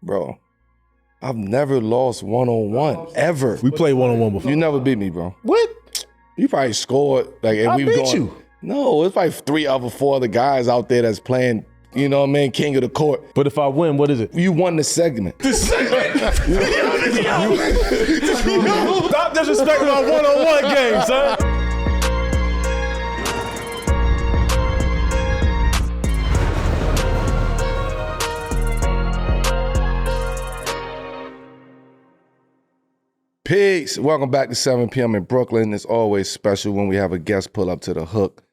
Bro, I've never lost one-on-one, ever. We played one-on-one before. You never beat me, bro. What? You probably scored. Like, if I we beat going, you. No, it's like 4 other guys out there that's playing, you know what I mean, king of the court. But if I win, what is it? You won the segment. The segment? Stop disrespecting our one-on-one game, son. Peace. Welcome back to 7 p.m. in Brooklyn. It's always special when we have a guest pull up to the hook.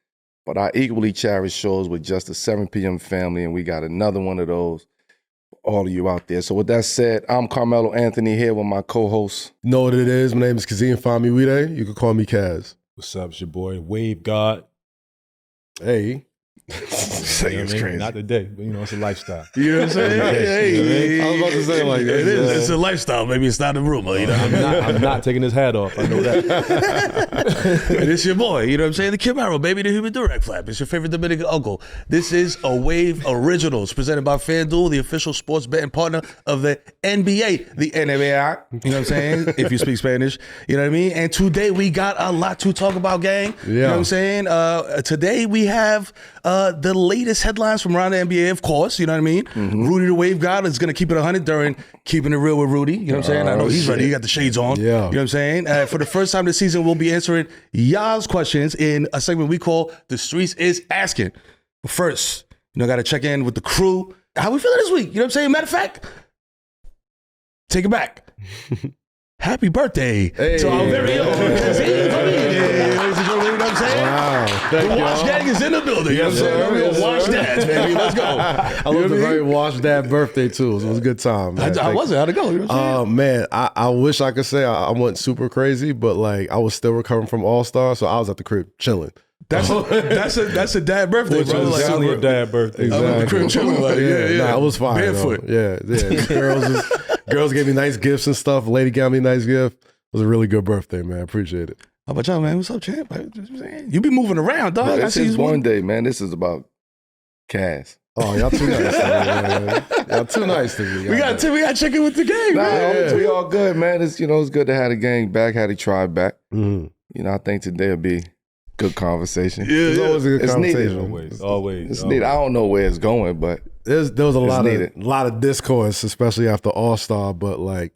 But I equally cherish shows with just the 7 p.m. family, and we got another one of those for all of you out there. So with that said, I'm Carmelo Anthony here with my co-host. You know what it is? My name is Kazeem Famuyide. You can call me Kaz. What's up, it's your boy, Wave God. Hey. It's crazy. Not today, but it's a lifestyle. You know what I'm saying? Hey. I was about to say like that. It is. It's a lifestyle. Maybe it's not a rumor. You know what I mean? I'm not taking his hat off. I know that. And it's your boy. You know what I'm saying? The Kid Mero, baby, the human direct flap. It's your favorite Dominican uncle. This is a Wave Originals presented by FanDuel, the official sports betting partner of the NBA, the NBA. You know what I'm saying? If you speak Spanish, you know what I mean? And today we got a lot to talk about, gang. You know what I'm saying? Today we have the latest headlines from around the NBA, of course. You know what I mean? Mm-hmm. Rudy the Wave God is going to keep it 100 during Keeping It Real with Rudy. You know what I'm saying? I know he's ready. He got the shades on. Yeah. You know what I'm saying? For the first time this season, we'll be answering y'all's questions in a segment we call The Streets is Askin. But first, got to check in with the crew. How we feeling this week? You know what I'm saying? Matter of fact, take it back. Happy birthday to our very own Kazeem. Ladies and gentlemen, you know what I'm saying? Wow. The Wash Gang is in the building. You know what I'm saying? Real Wash Dads, baby. Let's go. I love the very Wash Dad birthday too. So it was a good time. Man. I wasn't. How'd it go? You know what I'm saying? Man, I wish I could say I went super crazy, but like I was still recovering from All-Star, so I was at the crib chilling. That's a dad birthday, Which bro. is Like, definitely a dad birthday. Exactly. I'm at the crib chilling. Like, yeah. Nah, it was fine. Barefoot. Though. Yeah. Girls gave me nice gifts and stuff. Lady got me a nice gift. It was a really good birthday, man. I appreciate it. How about y'all, man? What's up, champ? You be moving around, dog. Bro, I this see is you one day, man. This is about Cass. Oh, y'all too nice to me, man. Y'all too nice to me. We got to check in with the game, man. We all good, man. It's it's good to have the gang back, have the tribe back. Mm-hmm. I think today will be good conversation. It's always a good It's conversation. needed. Always. It's needed. I don't know where it's going, but There was a needed. lot of discourse, especially after All-Star, but like,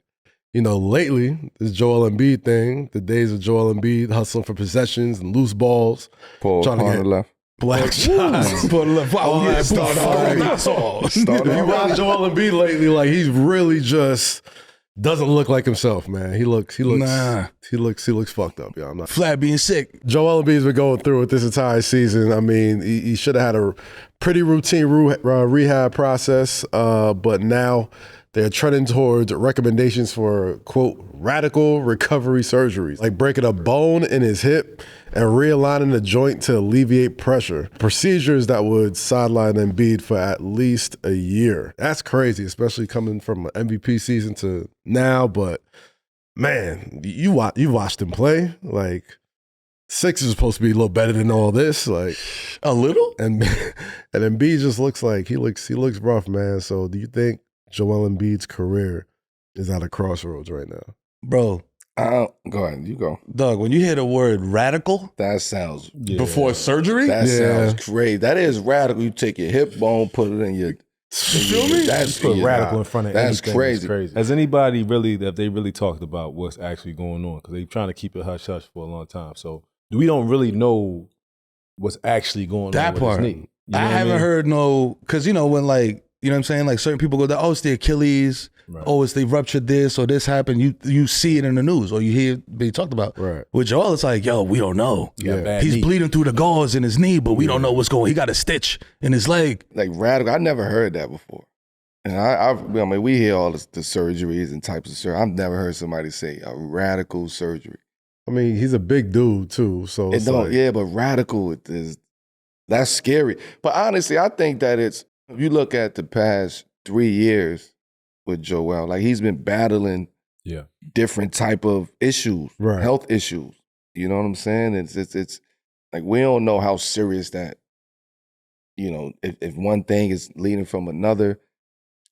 lately, this Joel Embiid thing, the days of Joel Embiid hustling for possessions and loose balls, Paul trying to on get the left. black shots. Put a left. Wow, yeah, Start start If you watch Joel Embiid lately, like he's really just doesn't look like himself, man. He looks fucked up, y'all. Flat being sick. Joel Embiid's been going through it this entire season. I mean, he should have had a pretty routine rehab process, but now they're trending towards recommendations for, quote, radical recovery surgeries, like breaking a bone in his hip and realigning the joint to alleviate pressure. Procedures that would sideline Embiid for at least a year. That's crazy, especially coming from an MVP season to now. But man, you watched him play. Like, Six is supposed to be a little better than all this. Like A little? and Embiid just looks like he looks rough, man. So do you think Joel Embiid's career is at a crossroads right now? Bro, Go ahead, you go. Doug, when you hear the word radical That sounds before surgery, sounds crazy. That is radical. You take your hip bone, put it in your. feel me? That's Put radical in front of That's anything. crazy. It's crazy. Has anybody have they really talked about what's actually going on? Because they're trying to keep it hush-hush for a long time. So we don't really know what's actually going That on with part. his knee. You know I what haven't mean? heard because when like, you know what I'm saying? Like certain people go down, it's the Achilles, Right. it's they ruptured this or this happened. You see it in the news or you hear it being talked about. Right. With Joel, it's like, yo, we don't know. He got bad He's knee. bleeding through the gauze in his knee, but we don't know what's going on. He got a stitch in his leg. Like radical. I never heard that before. And I mean, we hear all the surgeries and types of surgery. I've never heard somebody say a radical surgery. I mean, he's a big dude too, so it's like, But radical that's scary. But honestly, I think that if you look at the past 3 years with Joel, like he's been battling different type of issues, Right. health issues. You know what I'm saying? It's like we don't know how serious that, if one thing is leading from another,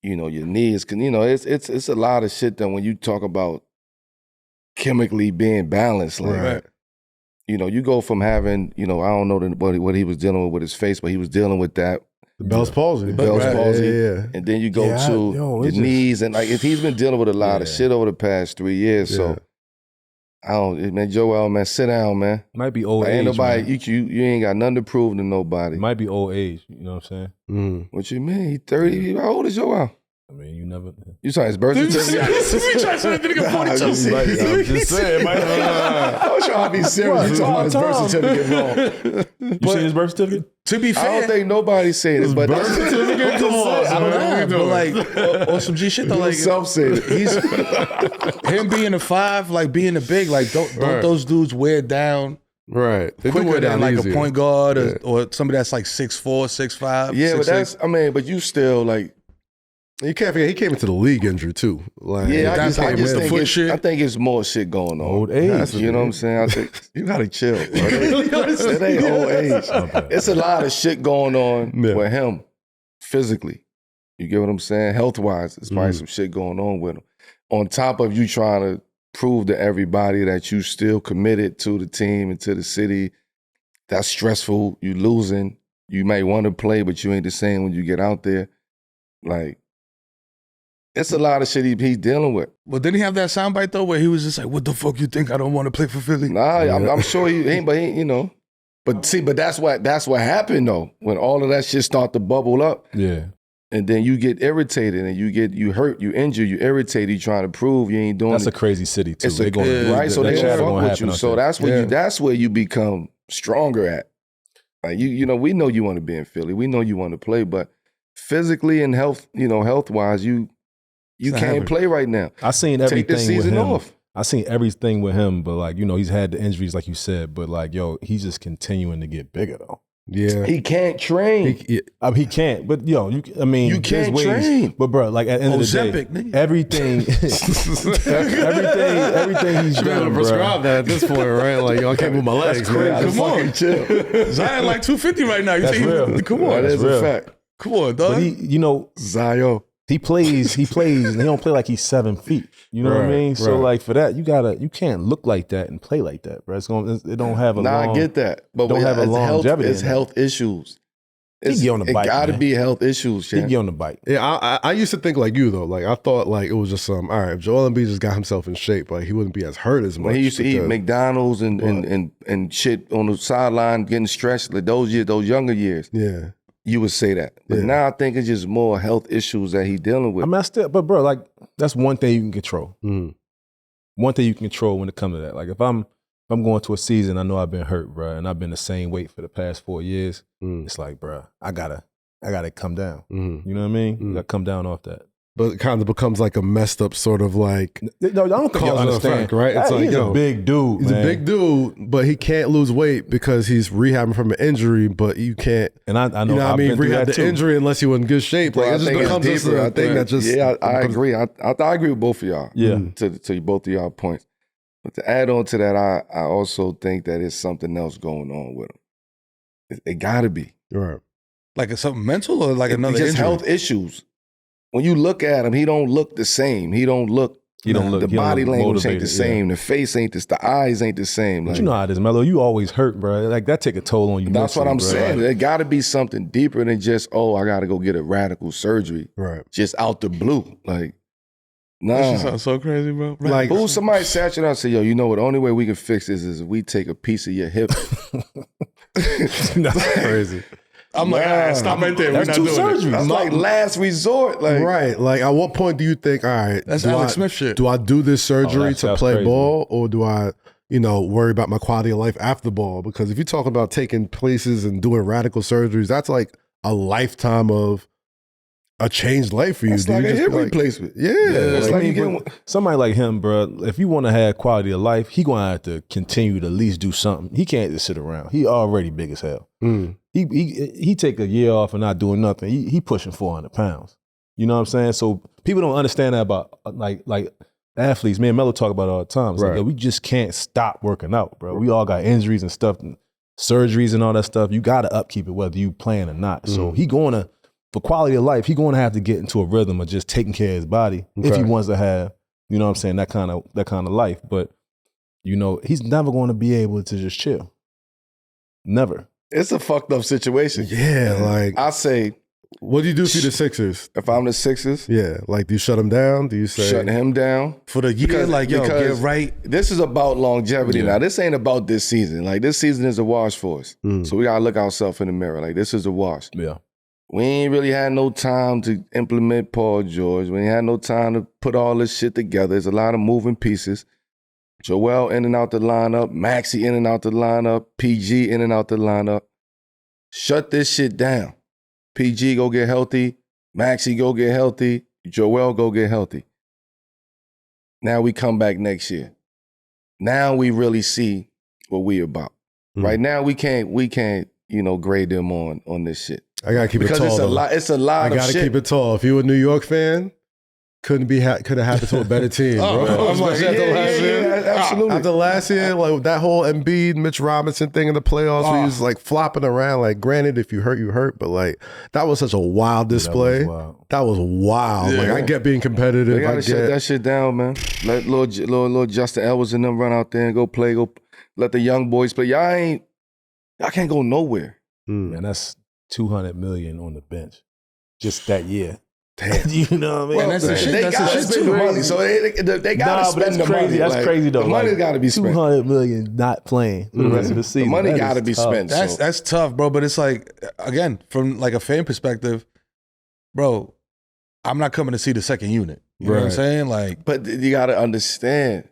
your knees. Cause it's a lot of shit that when you talk about chemically being balanced, like, Right. You go from having, I don't know what he was dealing with his face, but he was dealing with that. The Bell's palsy. Bell's palsy. Yeah. And then you go to your knees, and like he's been dealing with a lot of shit over the past 3 years. So I don't, man, Joel, man, sit down, man. Might be old Like, age. ain't nobody, man. you ain't got nothing to prove to nobody. It might be old age. You know what I'm saying? What you mean? He 30. How old is Joel? I mean, you never. You saw his birth certificate? We trying to nigga 42. I'm just saying. I was trying to be serious. You talking about his birth certificate wrong. You seen his birth certificate? To be I fair, don't think nobody's saying it, but that's come on, I don't know, but like, or some G shit though, like self-said. he's him being a 5, like being a big, like don't those dudes wear down Right. They do quicker wear than down like easier. a point guard or somebody that's like 6'4", 6'5". Yeah, but 6'6". but you still like. You can't forget, he came into the league injury too. Like, Yeah, I just the think foot shit. I think it's more shit going on. Old age. You know what I'm saying? I think you gotta chill. Bro. It ain't old age. It's a lot of shit going on with him physically. You get what I'm saying? Health-wise, there's probably some shit going on with him. On top of you trying to prove to everybody that you still committed to the team and to the city. That's stressful. You losing. You may want to play, but you ain't the same when you get out there. Like, it's a lot of shit he's dealing with. But didn't he have that soundbite though, where he was just like, "What the fuck you think? I don't want to play for Philly." Nah, I'm sure he ain't, but he, But see, but that's what happened though. When all of that shit start to bubble up, Yeah. and then you get irritated and you hurt, you injure, you irritated, you trying to prove you ain't doing That's it. a crazy city too. It's They gonna- right, so that they shit gonna gonna fuck with happen you. out So there. that's where you become stronger at. Like we know you want to be in Philly. We know you want to play, but physically and health wise, you can't play right now. I seen everything Take the season with him. off. I seen everything with him, but like, he's had the injuries like you said, but like, he's just continuing to get bigger though. Yeah. He can't train. He can't, but you You can't train. But bro, like at the end of the Ozempic, day, nigga. everything he's You better done, prescribe bro. that at this point, right? Like, I can't move my legs, man. Come on, chill. Zion like 250 right now. You That's think real. Come on, That is real. a fact. come on, dog. But he, Zion. he plays, and he don't play like he's 7 feet. You know what I Right, mean? So right. like for that, you can't look like that and play like that, bro. It don't have a long. I get that. But don't have a it's longevity It's in that. health issues. He get on the bike, It gotta man. be health issues, He Shan. get on the bike. Yeah, I used to think like you though. Like I thought like it was just all right. If Joel Embiid just got himself in shape, like he wouldn't be as hurt as much. When he used to eat because- McDonald's and shit on the sideline, getting stretched, like those younger years, Yeah, you would say that. But Yeah. now I think it's just more health issues that he's dealing with. I mean, but bro, like that's one thing you can control. Mhm. One thing you can control when it comes to that. Like if I'm going to a season, I know I've been hurt, bro, and I've been the same weight for the past 4 years. It's like, bro, I gotta come down. Mm-hmm. You know what I mean? I gotta come down off that. But it kind of becomes like a messed up sort of like No, I don't think you cause and understand, effect, right? It's like, he's yo, a big dude. he's man. a big dude, but he can't lose weight because he's rehabbing from an injury. But you can't, and I know. you know what I I've mean? been through Rehab that the too. injury unless you're in good shape. Like Well, it just becomes it's this deeper. thing that just I agree. I agree with both of y'all. Yeah. To both of y'all points. But to add on to that, I also think that it's something else going on with him. It gotta be. Right. like it's something mental or like another just injury? health issues. When you look at him, he don't look the same. He don't look. He don't look. The he don't body look language ain't the motivated, same. The face ain't this. The eyes ain't the same. But Like, you know how it is, Melo. You always hurt, bro. Like that take a toll on you. that's what mentally, I'm bro. saying. Like, There got to be something deeper than just, I got to go get a radical surgery Right. just out the blue. Like, That shit nah. sounds so crazy, bro. Like- Who somebody sat you down and said, yo, you know what? The only way we can fix this is if we take a piece of your hip. that's crazy. I'm like, all right, stop right there. That's We're two not doing surgeries. it. That's like last resort. Like, Right. Like, at what point do you think, all right, That's do Alex I, Smith shit. do I do this surgery that to sounds play crazy. ball, or do I, worry about my quality of life after ball? Because if you're talking about taking places and doing radical surgeries, that's like a lifetime of a changed life for you. It's Do like you a just hip like- replacement. Yeah. It's like, like you but get somebody like him, bro. If you want to have quality of life, he gonna have to continue to at least do something. He can't just sit around. He already big as hell. He take a year off and not doing nothing. He pushing 400 pounds. You know what I'm saying? So people don't understand that about like athletes. Me and Melo talk about it all the time. It's like, Right. yo, we just can't stop working out, bro. We all got injuries and stuff, and surgeries and all that stuff. You got to upkeep it whether you playing or not. So he going to for quality of life, he's going to have to get into a rhythm of just taking care of his body if he wants to have, you know what I'm saying, that kind of life. But, you know, he's never going to be able to just chill. Never. It's a fucked up situation. Yeah, like I say, what do you do for the Sixers? if I'm the Sixers, Yeah, like do you shut him down? Do you say shutting him down For the year, get right. This is about longevity now. This ain't about this season. Like, this season is a wash for us. So we gotta look ourselves in the mirror. Like, this is a wash. Yeah. We ain't really had no time to implement Paul George. We ain't had no time to put all this shit together. There's a lot of moving pieces. Joel in and out the lineup, Maxey in and out the lineup, PG in and out the lineup. Shut this shit down. PG go get healthy, Maxey go get healthy, Joel go get healthy. Now we come back next year. Now we really see what we about. Right now we can't, you know, grade them on this shit. I gotta keep it tall. Because it's a lot I of gotta shit. keep it tall. If you were a New York fan, could have happened to a better team, bro. I'm like, absolutely. After last year, like that whole Embiid, Mitch Robinson thing in the playoffs, where he was like flopping around. Like, granted, if you hurt, you hurt, but like that was such a wild display. That was wild. Yeah. Like, I get being competitive. They gotta shut that shit down, man. Let little Justin Edwards and them run out there and go play. Go let the young boys play. Y'all can't go nowhere. Man, that's $200 million on the bench just that year. Damn. You know what I mean? And that's the shit. They gotta spend the money, so they gotta spend the money. That's like, crazy though. The money's gotta be spent. $200 million not playing for the rest of the season. The money That gotta is be tough. spent. That's tough, bro. But it's like, again, from like a fan perspective, bro, I'm not coming to see the second unit. You know what I'm saying? Like, But you gotta understand,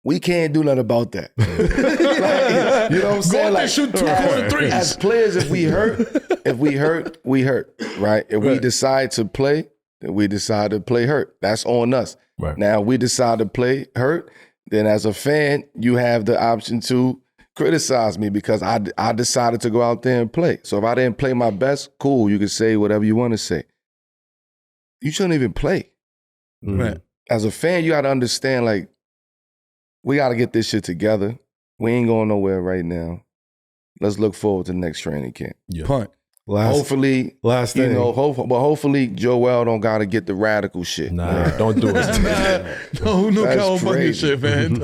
we can't do nothing about that. Like, you know what I'm saying? Like, shoot 2 threes. as players, if we hurt, we hurt, right? If we decide to play, then we decide to play hurt. That's on us. Right. Now, we decide to play hurt, then as a fan, you have the option to criticize me because I decided to go out there and play. So if I didn't play my best, cool, you can say whatever you want to say. You shouldn't even play. right. As a fan, you got to understand, like, we got to get this shit together. We ain't going nowhere right now. Let's look forward to the next training camp. Punt. Hopefully, last you thing. know, hopefully Joel don't got to get the radical shit. Nah, don't do it. No That's California crazy. shit, man.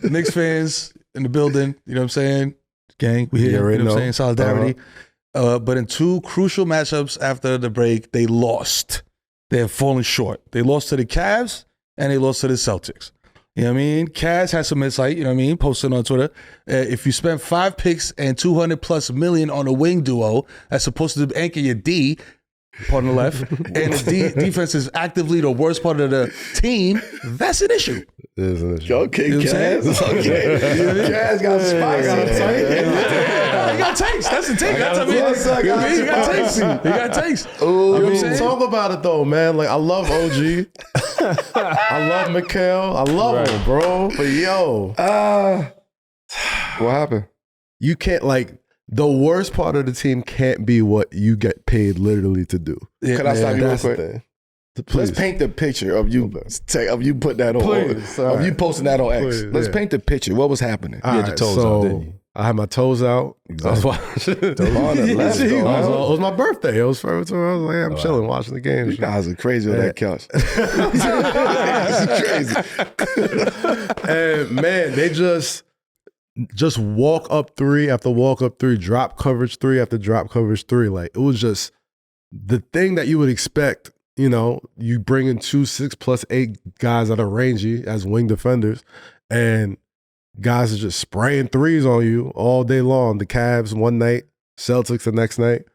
Knicks fans in the building, you know what I'm saying? Gang, we here, you already know what I'm know. saying? Solidarity. But in 2 crucial matchups after the break, they lost. They have fallen short. They lost to the Cavs and they lost to the Celtics. You know what I mean? Kaz has some insight, you know what I mean? Posted on Twitter. If you spend 5 picks and $200+ million on a wing duo that's supposed to anchor your D, part on the left, and the defense is actively the worst part of the team, that's an issue. It is an issue. Okay, You know what I'm Kaz. Okay. Kaz got spicy. He got taste. That's the take. That's what I mean. He got taste. He got taste. I mean, I'm saying? talk about it though, man. Like, I love OG. I love Mikal. I love him, bro. But yo, What happened? you can't, like, the worst part of the team can't be what you get paid literally to do. Can I stop you real That's the quick? thing. Please. Let's paint the picture of you put that on, Please, all of you right. posting that on X. Please, Let's yeah. paint the picture. What was happening? All had your right, toes so out, didn't you? I had my toes out. I was watching. On the left, It though. was my birthday. It was first time I was like, I'm chilling, watching the game. You guys are crazy on that couch. That's crazy. And man, they just walk up 3 after walk up 3, drop coverage 3 after drop coverage 3. Like, it was just the thing that you would expect. You know, you bring in 2 6+8 guys that are rangy as wing defenders, and guys are just spraying threes on you all day long. The Cavs one night, Celtics the next night.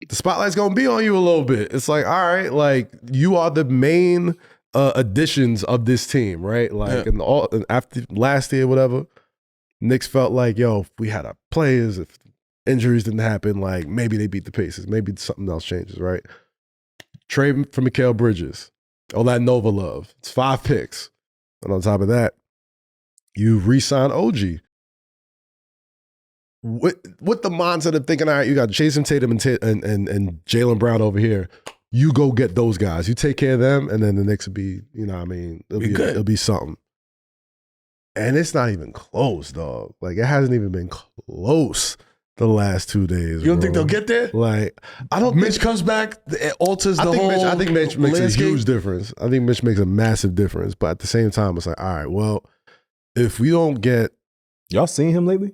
The spotlight's gonna be on you a little bit. It's like, all right, like, you are the main additions of this team, right? Like, and after last year, whatever, Knicks felt like, yo, if we had our players, if injuries didn't happen, like, maybe they beat the Pacers, maybe something else changes, right? Trade for Mikal Bridges, all that Nova love. It's 5 picks. And on top of that, you re-sign OG. With the mindset of thinking, all right, you got Jason Tatum and Jaylen Brown over here. You go get those guys. You take care of them, and then the Knicks will be, you know what I mean? It'll be something. And it's not even close, dog. Like, it hasn't even been close. the last 2 days. You don't think they'll get there? Like, I don't Mitch think, comes back, it alters the whole I think Mitch makes landscape. a huge difference. I think Mitch makes a massive difference. But at the same time, it's like, all right, well, if we don't get, Y'all seen him lately?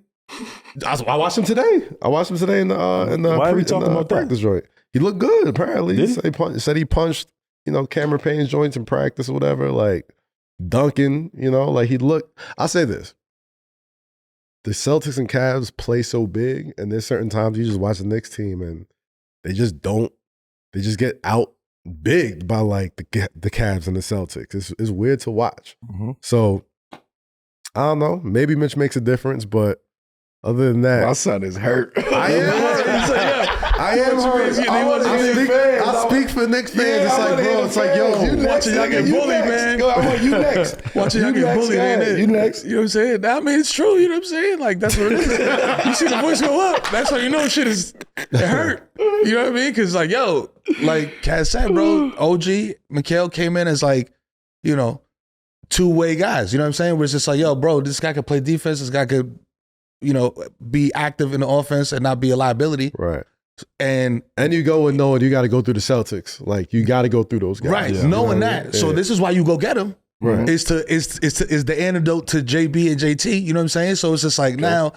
I watched him today. I watched him today in the Why are we talking about that? practice joint. He looked good. Apparently, Did he said he punched Cameron Payne's joints in practice or whatever. Like Duncan, like he looked. I'll say this: the Celtics and Cavs play so big, and there's certain times you just watch the Knicks team and they just don't. They just get out big by like the Cavs and the Celtics. It's weird to watch. Mm-hmm. So I don't know. Maybe Mitch makes a difference, but other than that, My son is hurt. I am hurt. I am hurt. I speak for Knicks fans. It's like, bro, it's like, yo, Watching y'all get bullied, man. Go, I want you next. Watching y'all get bullied, ain't it? You next. You know what I'm saying? I mean, it's true. You know what I'm saying? Like, that's what it is. You see the voice go up. That's how you know shit is it hurt. You know what I mean? Because, like, yo, like Kaz said, bro, OG, Mikhail came in as, like, two-way guys. You know what I'm saying? Where it's just like, yo, bro, this guy could play defense. This guy could, be active in the offense and not be a liability. right. And You go and knowing you got to go through the Celtics. Like, you got to go through those guys. right, Yeah. knowing You know what I that. mean? So Yeah. this is why you go get him. Right. Is the antidote to JB and JT. You know what I'm saying? So it's just like now,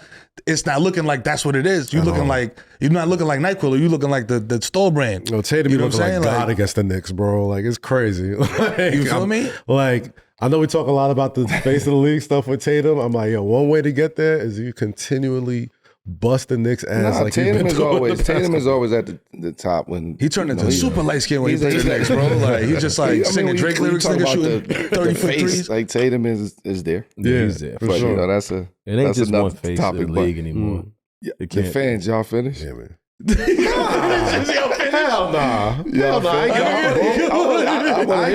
it's not looking like that's what it is. You're looking like you're not looking like NyQuil. You're looking like the store brand. Tatum, You know looking what I'm like saying? God Like- against the Knicks, bro. Like, it's crazy. Like, You feel me? Like, I know we talk a lot about the face of the league stuff with Tatum. I'm like, yo, one way to get there is you continually bust the Knicks ass. Nah, like you've Tatum been is doing always the past Tatum is couple- always at the top when He turned into super light skin when he he's a- played the Knicks, bro. Like he's just like singing Drake lyrics, talk nigga about shooting the 30-foot face, threes. like Tatum is there. Yeah, he's there. for But sure. that's It ain't that's just enough one face topic, of the but- league anymore. Yeah, It the can't- fans, y'all finished? Yeah, man. Hell nah. Hell no, I ain't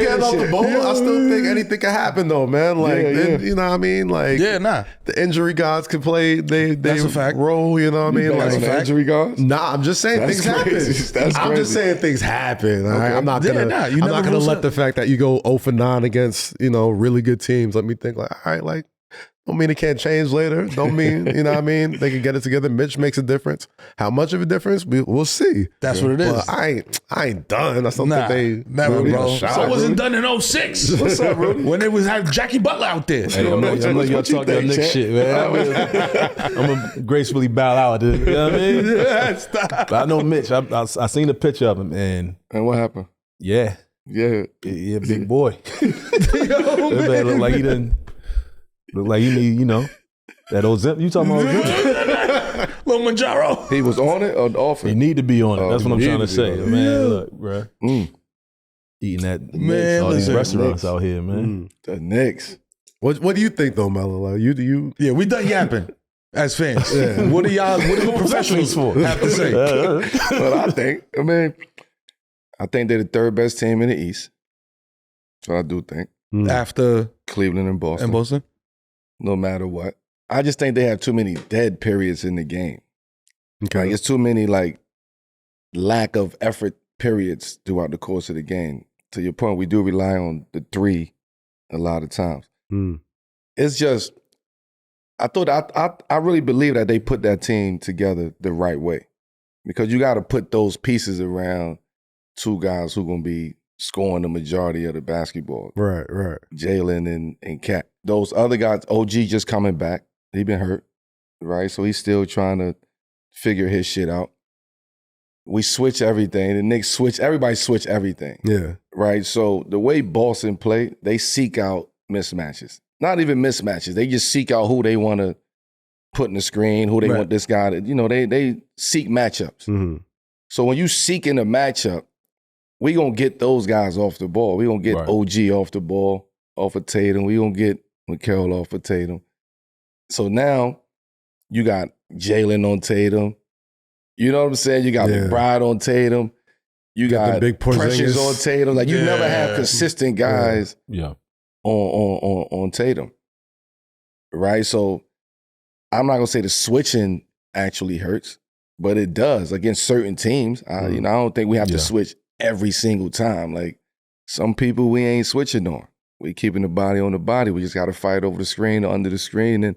getting off the boat. I still think anything can happen though, man. Like, Yeah. you know what I mean? Like, Yeah, nah. the injury gods can play. They That's a fact. roll. You know what I mean? That's Like, a fact. Injury guards? Nah, I'm just saying That's things crazy. happen. That's I'm just crazy. saying things happen. all right? I'm not Yeah, gonna. nah, you I'm never not gonna rule let out. the fact that you go 0 for 9 against really good teams. Let me think like, all right, like. Don't mean it can't change later. Don't mean, you know what I mean? They can get it together. Mitch makes a difference. How much of a difference? We'll see. That's what it is. But I ain't done. I still Nah, think they never, really bro. a shot. So it wasn't done in 06. What's up, Rudy? When they was have Jackie Butler out there. Hey, I'm gonna y'all what you talk your think, Knicks Chet? shit, man. I'm gonna gracefully bow out. You know what I mean? Stop. But I know Mitch. I seen the picture of him, and And what happened? yeah, Yeah. yeah, big boy. That man look like he done. Look like he need, that old zip. You talking about Ozempic? Lil Manjaro. He was on it or off He it? need to be on it. Oh, That's what I'm he trying to need to be say, on it. man. Look, bro, Mm, eating that Man, all these listen, restaurants Knicks. out here, man. the Knicks. What do you think though, Melo? Like, you Yeah, we done yapping as fans. What do the professionals have to say? But I think they're the third best team in the East. So I do think. After Cleveland and Boston. in Boston? No matter what. I just think they have too many dead periods in the game. Okay. Like, it's too many, like, lack of effort periods throughout the course of the game. To your point, we do rely on the three a lot of times. Mm. It's just, I really believe that they put that team together the right way. Because you got to put those pieces around two guys who are going to be scoring the majority of the basketball. Right. Jalen and Cat. Those other guys, OG just coming back. He been hurt, right? So he's still trying to figure his shit out. We switch everything. The Knicks switch. Everybody switch everything, Yeah. right? So the way Boston play, they seek out mismatches. Not even mismatches. They just seek out who they want to put in the screen, who they Right. want this guy to, they seek matchups. Mm-hmm. So when you seeking a matchup, we going to get those guys off the ball. We going to get Right. OG off the ball, off of Tatum. We going to get Mikhail off of Tatum. So now you got Jalen on Tatum. You know what I'm saying? You got Yeah. McBride on Tatum. You Got the got big Precious Porzingis. on Tatum. Like, you never have Yeah. consistent guys Yeah. on Tatum. Right? So I'm not going to say the switching actually hurts, but it does against certain teams. I don't think we have Yeah. to switch every single time. Like, some people we ain't switching on. We keeping the body on the body. We just got to fight over the screen or under the screen. And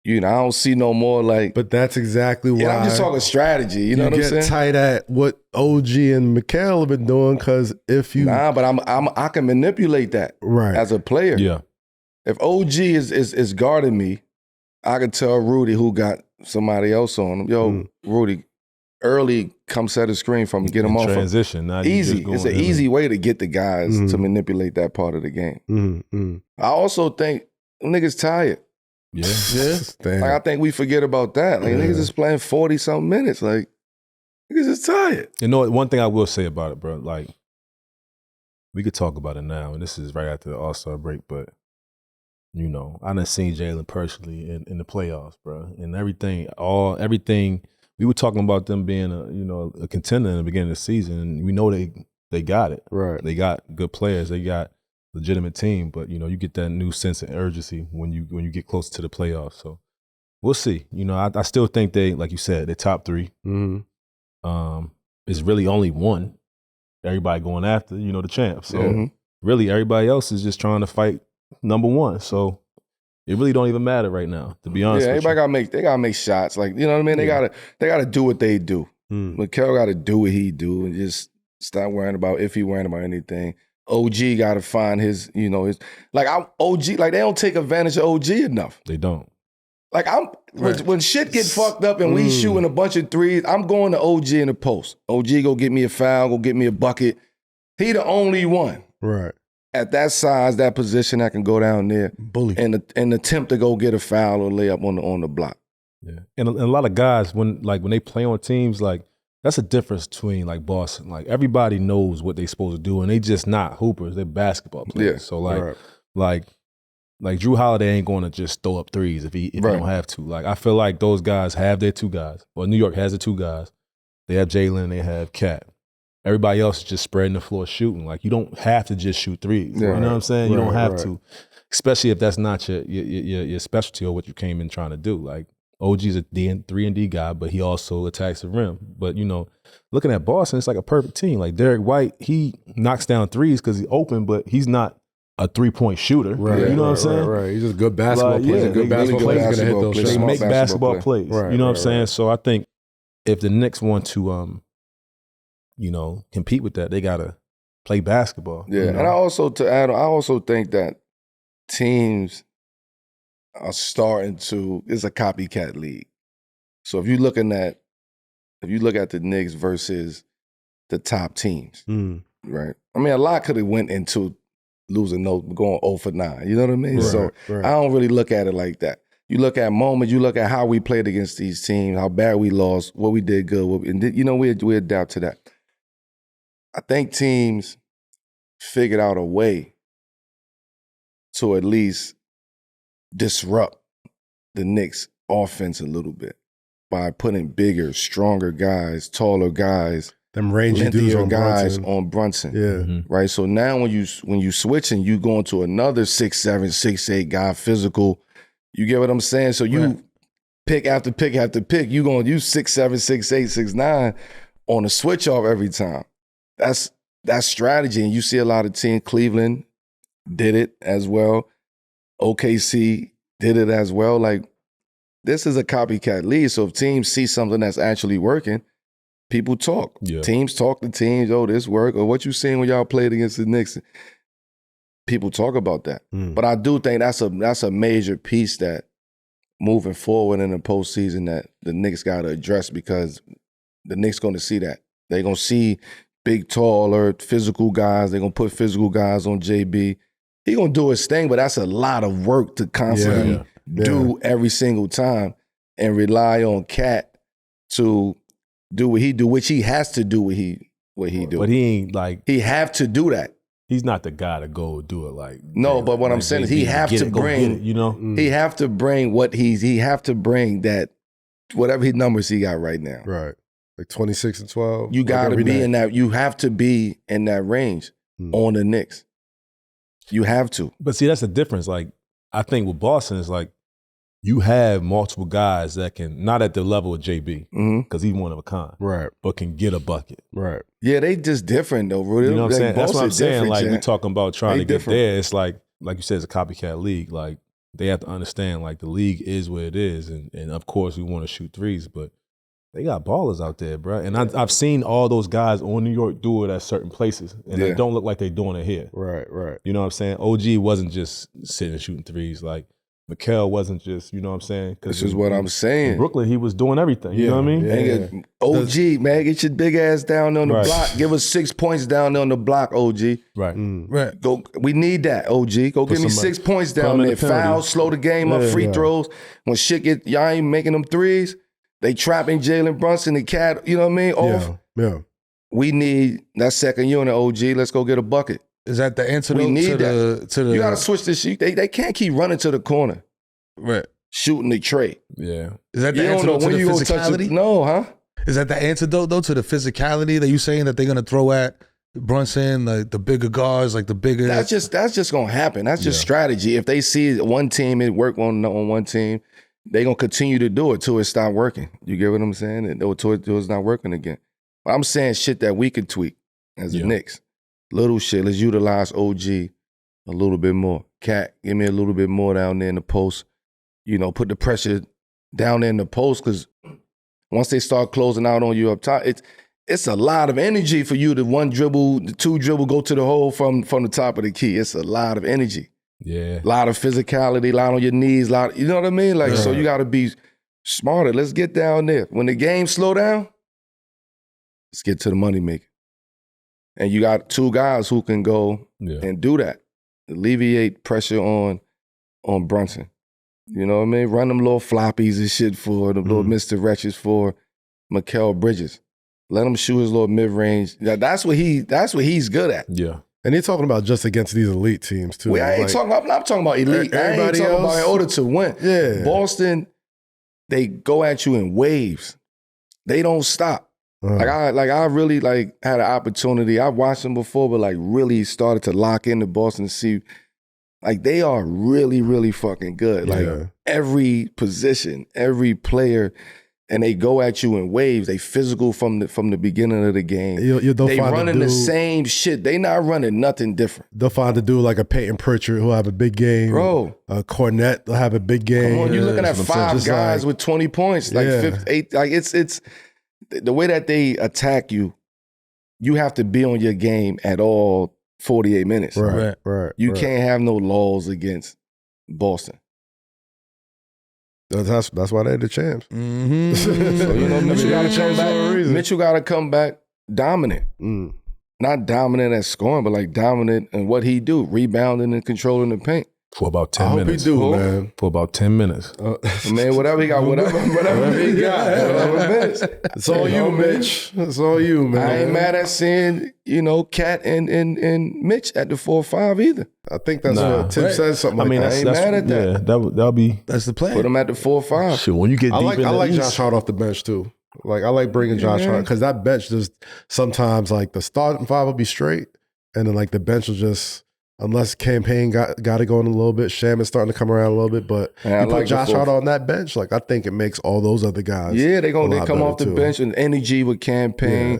I don't see no more like. But that's exactly why. Yeah, I'm just talking strategy. You know what I'm saying? You get tight at what OG and Mikal have been doing because if you but I can manipulate that as a player. Yeah. If OG is guarding me, I can tell Rudy who got somebody else on him. Yo, Rudy, early come set a screen for me, get him off. Transition. Not easy. It's an easy way to get the guys to manipulate that part of the game. I also think niggas tired. Yeah. Damn. Like I think we forget about that. Like niggas is playing 40-something minutes. Like niggas is tired. You know, one thing I will say about it, bro, like we could talk about it now, and this is right after the All-Star break, but you know, I done seen Jalen personally in the playoffs, bro. And everything we were talking about them being a contender in the beginning of the season, and we know they got it. Right. They got good players, they got legitimate team, but you get that new sense of urgency when you get closer to the playoffs. So we'll see. I still think they, like you said, they're top 3. It's really only one. Everybody going after, the champ. So really everybody else is just trying to fight number 1. So it really don't even matter right now, to be honest. Yeah, with everybody gotta make shots. Like, you know what I mean? They gotta do what they do. Mikal gotta do what he do and just stop worrying about if he worrying about anything. OG got to find his, OG, like they don't take advantage of OG enough. They don't. Like when shit get fucked up and we shooting a bunch of threes, I'm going to OG in the post. OG go get me a foul, go get me a bucket. He the only one. Right. At that size, that position that can go down there bully and attempt to go get a foul or lay up on the block. Yeah. And a lot of guys, when they play on teams, like, that's a difference between like Boston. Like everybody knows what they're supposed to do, and they just not hoopers. They're basketball players. Yeah. So like Jrue Holiday ain't going to just throw up threes if he don't have to. Like I feel like those guys have their 2 guys. Well, New York has the 2 guys. They have Jalen. They have Cat. Everybody else is just spreading the floor shooting. Like you don't have to just shoot threes. Yeah. You know what I'm saying? You don't have to, especially if that's not your specialty or what you came in trying to do. Like. OG's a 3-and-D guy, but he also attacks the rim. But, looking at Boston, it's like a perfect team. Like Derek White, he knocks down threes because he's open, but he's not a 3-point shooter. Right. You know what I'm saying? Right. He's just a good basketball player. Yeah, Good basketball player. He's going to hit those shots. They make basketball plays. Right, you know what I'm saying? So I think if the Knicks want to, compete with that, they got to play basketball. Yeah, and I also think that teams are starting to, it's a copycat league. So if you look at the Knicks versus the top teams, right? I mean, a lot could have went into losing going 0 for 9. You know what I mean? Right, I don't really look at it like that. You look at moments, you look at how we played against these teams, how bad we lost, what we did good, we adapt to that. I think teams figured out a way to at least disrupt the Knicks offense a little bit by putting bigger, stronger guys, taller guys, them rangy dudes on Brunson. Yeah. Right. So now when you switch and you go into another 6'7", 6'8" guy, physical, you get what I'm saying? So you pick after pick after pick, you 6'7", 6'8", 6'9" on a switch off every time. That's strategy. And you see a lot of teams, Cleveland did it as well. OKC did it as well. Like, this is a copycat league. So if teams see something that's actually working, people talk. Yeah. Teams talk to teams, oh, this work, or what you seen when y'all played against the Knicks. People talk about that. But I do think that's a major piece that moving forward in the postseason that the Knicks got to address, because the Knicks going to see that. They're going to see big, taller, physical guys. They're going to put physical guys on JB. He going to do his thing, but that's a lot of work to constantly do every single time and rely on Cat to do what he do, which he has to do what he do. But he ain't like... He have to do that. He's not the guy to go do it like... No, but what I'm saying is he have to bring... He have to bring he have to bring that, whatever his numbers he got right now. Right. Like 26 and 12. You got to be in that... You have to be in that range on the Knicks. You have to. But see, that's the difference. Like, I think with Boston, it's like you have multiple guys that can, not at the level of JB, because he's one of a kind, right? But can get a bucket, right? Yeah, they just different though, Rudy. You know what I'm saying? That's what I'm saying. Like, Jack. we're talking about trying they to get different. there. It's like you said, it's a copycat league. Like, they have to understand like the league is what it is, and of course we want to shoot threes, but they got ballers out there, bro. And I've seen all those guys on New York do it at certain places, and they don't look like they're doing it here. Right. You know what I'm saying? OG wasn't just sitting and shooting threes. Like Mikal wasn't just, you know what I'm saying? This is what I'm saying. In Brooklyn, he was doing everything. You know what I mean? Yeah. OG, man, get your big ass down there on the block. Give us 6 points down there on the block, OG. Right. Right. Go. We need that, OG. Go give me 6 points down there. Fouls, slow the game up, free throws. When shit get, y'all ain't making them threes, they trapping Jalen Brunson, the cat, you know what I mean? Off. Yeah. We need that second unit, OG. Let's go get a bucket. Is that the answer We need to the You got to switch this shit. They can't keep running to the corner, right? shooting the tray. Yeah. Is that the You don't know antidote to when the you gonna touch physicality? it. No, huh? Is that the antidote though to the physicality that you saying that they're gonna throw at Brunson, like the bigger guards, like the bigger? That's just gonna happen. That's just strategy. If they see one team it work on one team, they gonna continue to do it till it stop working. You get what I'm saying? Till it's not working again. But I'm saying shit that we could tweak as the Knicks. Little shit. Let's utilize OG a little bit more. Cat, give me a little bit more down there in the post. You know, put the pressure down there in the post, because once they start closing out on you up top, it's a lot of energy for you to one dribble, two dribble, go to the hole from the top of the key. It's a lot of energy. Yeah. A lot of physicality, a lot on your knees, you know what I mean? Like, so you got to be smarter. Let's get down there. When the game slow down, let's get to the money maker. And you got two guys who can go and do that. Alleviate pressure on Brunson. You know what I mean? Run them little floppies and shit for the little misdirections for Mikal Bridges. Let him shoot his little mid-range. That's what he's good at. Yeah. And you're talking about just against these elite teams too. I'm talking about elite. I ain't talking about in order to win. Yeah. Boston, they go at you in waves. They don't stop. I really had an opportunity. I watched them before, but really started to lock into Boston and see, they are really, really fucking good. Every position, every player, and they go at you in waves. They physical from the beginning of the game. They running the same shit. They not running nothing different. They'll find a dude like a Peyton Pritchard who'll have a big game. Bro. Cornette will have a big game. Come on, you're looking at 5 guys with 20 points, 8. It's the way that they attack you. You have to be on your game at all 48 minutes. Right. You can't have no lulls against Boston. That's why they're the champs. Mm-hmm. So, Mitchell got to come back dominant. Not dominant at scoring, but dominant in what he do, rebounding and controlling the paint. For about 10 minutes. I hope he do, man. For about 10 minutes. Man, whatever he got, whatever he got. Whatever minutes. It's all you, Mitch. It's all you, man. I ain't mad at seeing, Cat and Mitch at the 4-5 either. I think that's what Tim says something like that. I ain't mad at that. Yeah, that'll be. That's the plan. Put him at the 4-5. Shit, when you get deep in I like the Josh East, Hart off the bench too. I like bringing Josh Hart because that bench just sometimes the starting five will be straight, and then the bench will just, unless campaign got it going a little bit, Sham is starting to come around a little bit, but you put Josh Hart on that bench, I think it makes all those other guys. Yeah, they come off the bench and energy with campaign. Yeah.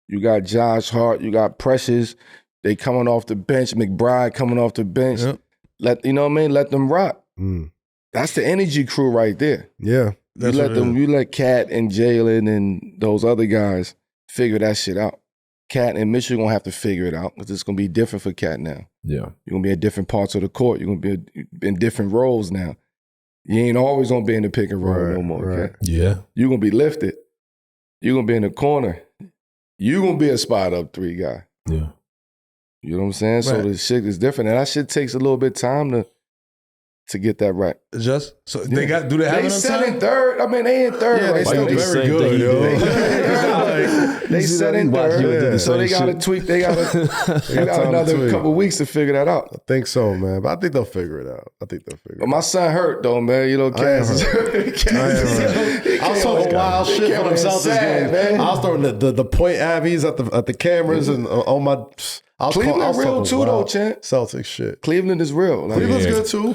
You got Josh Hart, you got Precious. They coming off the bench. McBride coming off the bench. Yep. Let them rock. That's the energy crew right there. Yeah. You let Cat and Jalen and those other guys figure that shit out. Cat and Mitchell gonna have to figure it out because it's gonna be different for Cat now. Yeah. You're gonna be at different parts of the court. You're gonna be in different roles now. You ain't always gonna be in the pick and roll no more. Right. Okay? Yeah. You're gonna be lifted. You're gonna be in the corner. You're gonna be a spot up 3 guy. Yeah. You know what I'm saying? Right. So the shit is different. And that shit takes a little bit of time to get that right. They got, do they have enough time? They in third. I mean, they in third. Yeah, they still very good, yo. They set in third. So they got to tweak. They got another couple weeks to figure that out. I think so, man. But I think they'll figure it out. But my son hurt, though, man. Cass is hurt. I was talking wild shit for them Celtics games, man. I was throwing the point abbeys at the cameras and on my... Cleveland real too, though, champ. Celtics shit. Cleveland is real. Cleveland's good too.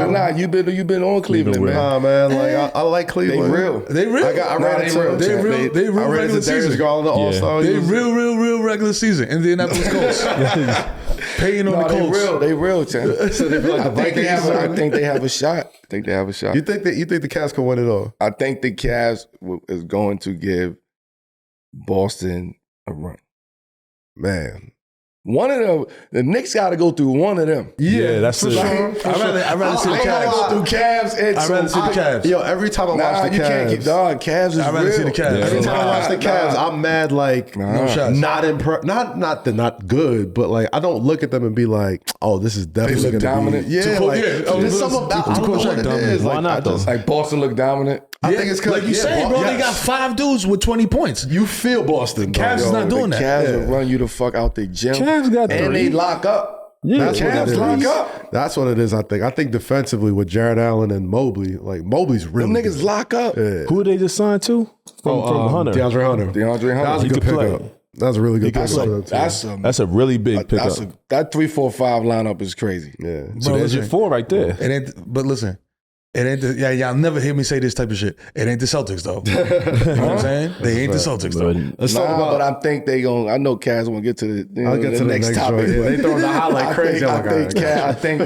Nah, you been on Cleveland, man. Nah, man. I like Cleveland. They real. I read it. They real regular season. All the All-Star. They real regular season. Indianapolis Colts. Paying on the Colts. They real, Tim. So they feel like the Vikings. I think they have a shot. You think the Cavs can win it all? I think the Cavs is going to give Boston a run. Man. One of them, the Knicks got to go through one of them. Yeah, that's for it. sure. I'd rather see the I gotta go Cavs. through Cavs. And I'd rather see the Cavs. Yo, every time I watch the you Cavs, can't keep dog. Cavs is I'd rather real. see the Cavs. every time I watch the Cavs, I'm mad like No shots. not impressed. Not good, but like I don't look at them and be like, oh, this is definitely look gonna dominant? be. Yeah, Too cool, like yeah. Oh, there's listen, something about too I don't know cool, what it dominant. is. Why Like, not, I just- Like Boston look dominant. I think it's like you say, bro. They got 5 dudes with 20 points. You feel Boston. bro. Cavs is not doing the that. Cavs will run you the fuck out the gym. Cavs got and 30. they lock up. Yeah, That's what Cavs it lock is. up. That's what it is. I think defensively with Jared Allen and Mobley, like Mobley's really Them niggas good. lock up. Yeah. Who they just signed to? From Hunter. DeAndre Hunter. DeAndre Hunter. That was a He good could play. pickup. That was a really good That's pickup. That's a really big pickup. That 3-4-5 lineup is crazy. Yeah. So there's your 4 right there. It ain't, but listen, it ain't. Y'all never hear me say this type of shit. It ain't the Celtics though. You know what I'm saying? They ain't the Celtics though. Let's talk about. But I think they going. I know Cavs won't get to the. I'll get to the next topic. topic. Yeah, they throwing the highlight crazy. I think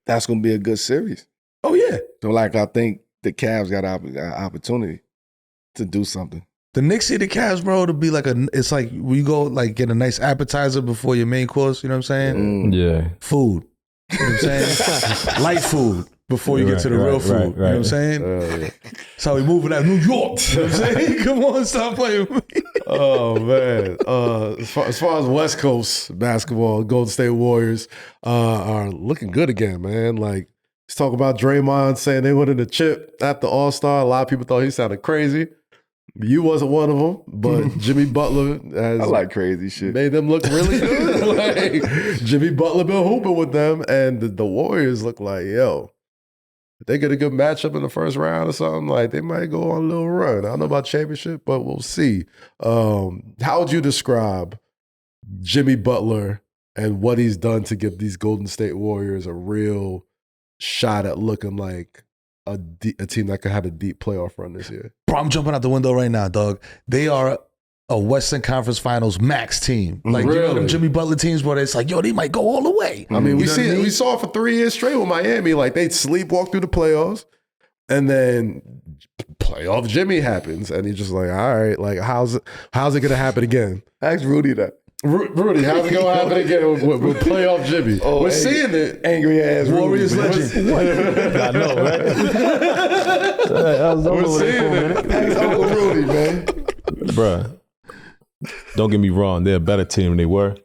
that's going to be a good series. Oh yeah, So like I think the Cavs got an opportunity to do something. the Knicks see the Cavs, bro. To be like it's like we go like get a nice appetizer before your main course. You know what I'm saying? Yeah. Food. You know what I'm saying? Light food before you get to the real food. You know what I'm saying? That's how we moving out of New York. You know what I'm saying? Come on, stop playing with me. Oh man! As far as West Coast basketball, Golden State Warriors are looking good again, man. Like let's talk about Draymond saying they wanted a chip after All-Star. A lot of people thought he sounded crazy. You wasn't one of them, but Jimmy Butler has I like crazy shit. made them look really good. Like Jimmy Butler been hooping with them, and the Warriors look like, yo, if they get a good matchup in the first round or something, like they might go on a little run. I don't know about championship, but we'll see. How would you describe Jimmy Butler and what he's done to give these Golden State Warriors a real shot at looking like a team that could have a deep playoff run this year? Bro, I'm jumping out the window right now, dog. They are a Western Conference Finals max team. Like, you know them Really? Jimmy Butler teams where it's like, yo, they might go all the way. I mean, You know what I mean? we saw it for 3 years straight with Miami. Like they sleepwalk through the playoffs, and then playoff Jimmy happens, and he's just like, all right, like how's it gonna happen again? Ask Rudy that. Rudy, how's it gonna happen again with playoff Jimmy? We're seeing it. Angry ass Warriors Rudy, man. legend. I know, right? We're seeing it. Ask Uncle Rudy, man. Bruh, don't get me wrong. They're a better team than they were.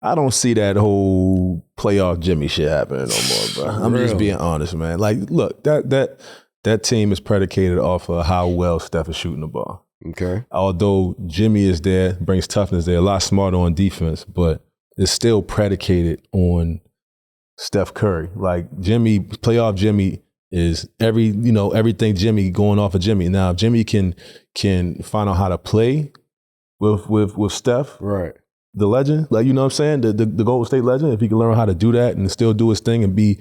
I don't see that whole playoff Jimmy shit happening no more, bro. I'm just being honest, man. Like, look, that team is predicated off of how well Steph is shooting the ball. Okay. Although Jimmy is there, brings toughness, they're a lot smarter on defense, but it's still predicated on Steph Curry. Like Jimmy, playoff Jimmy is everything Jimmy going off of Jimmy. Now, if Jimmy can find out how to play with Steph, Right. the legend, like, you know what I'm saying? The Golden State legend, if he can learn how to do that and still do his thing and be,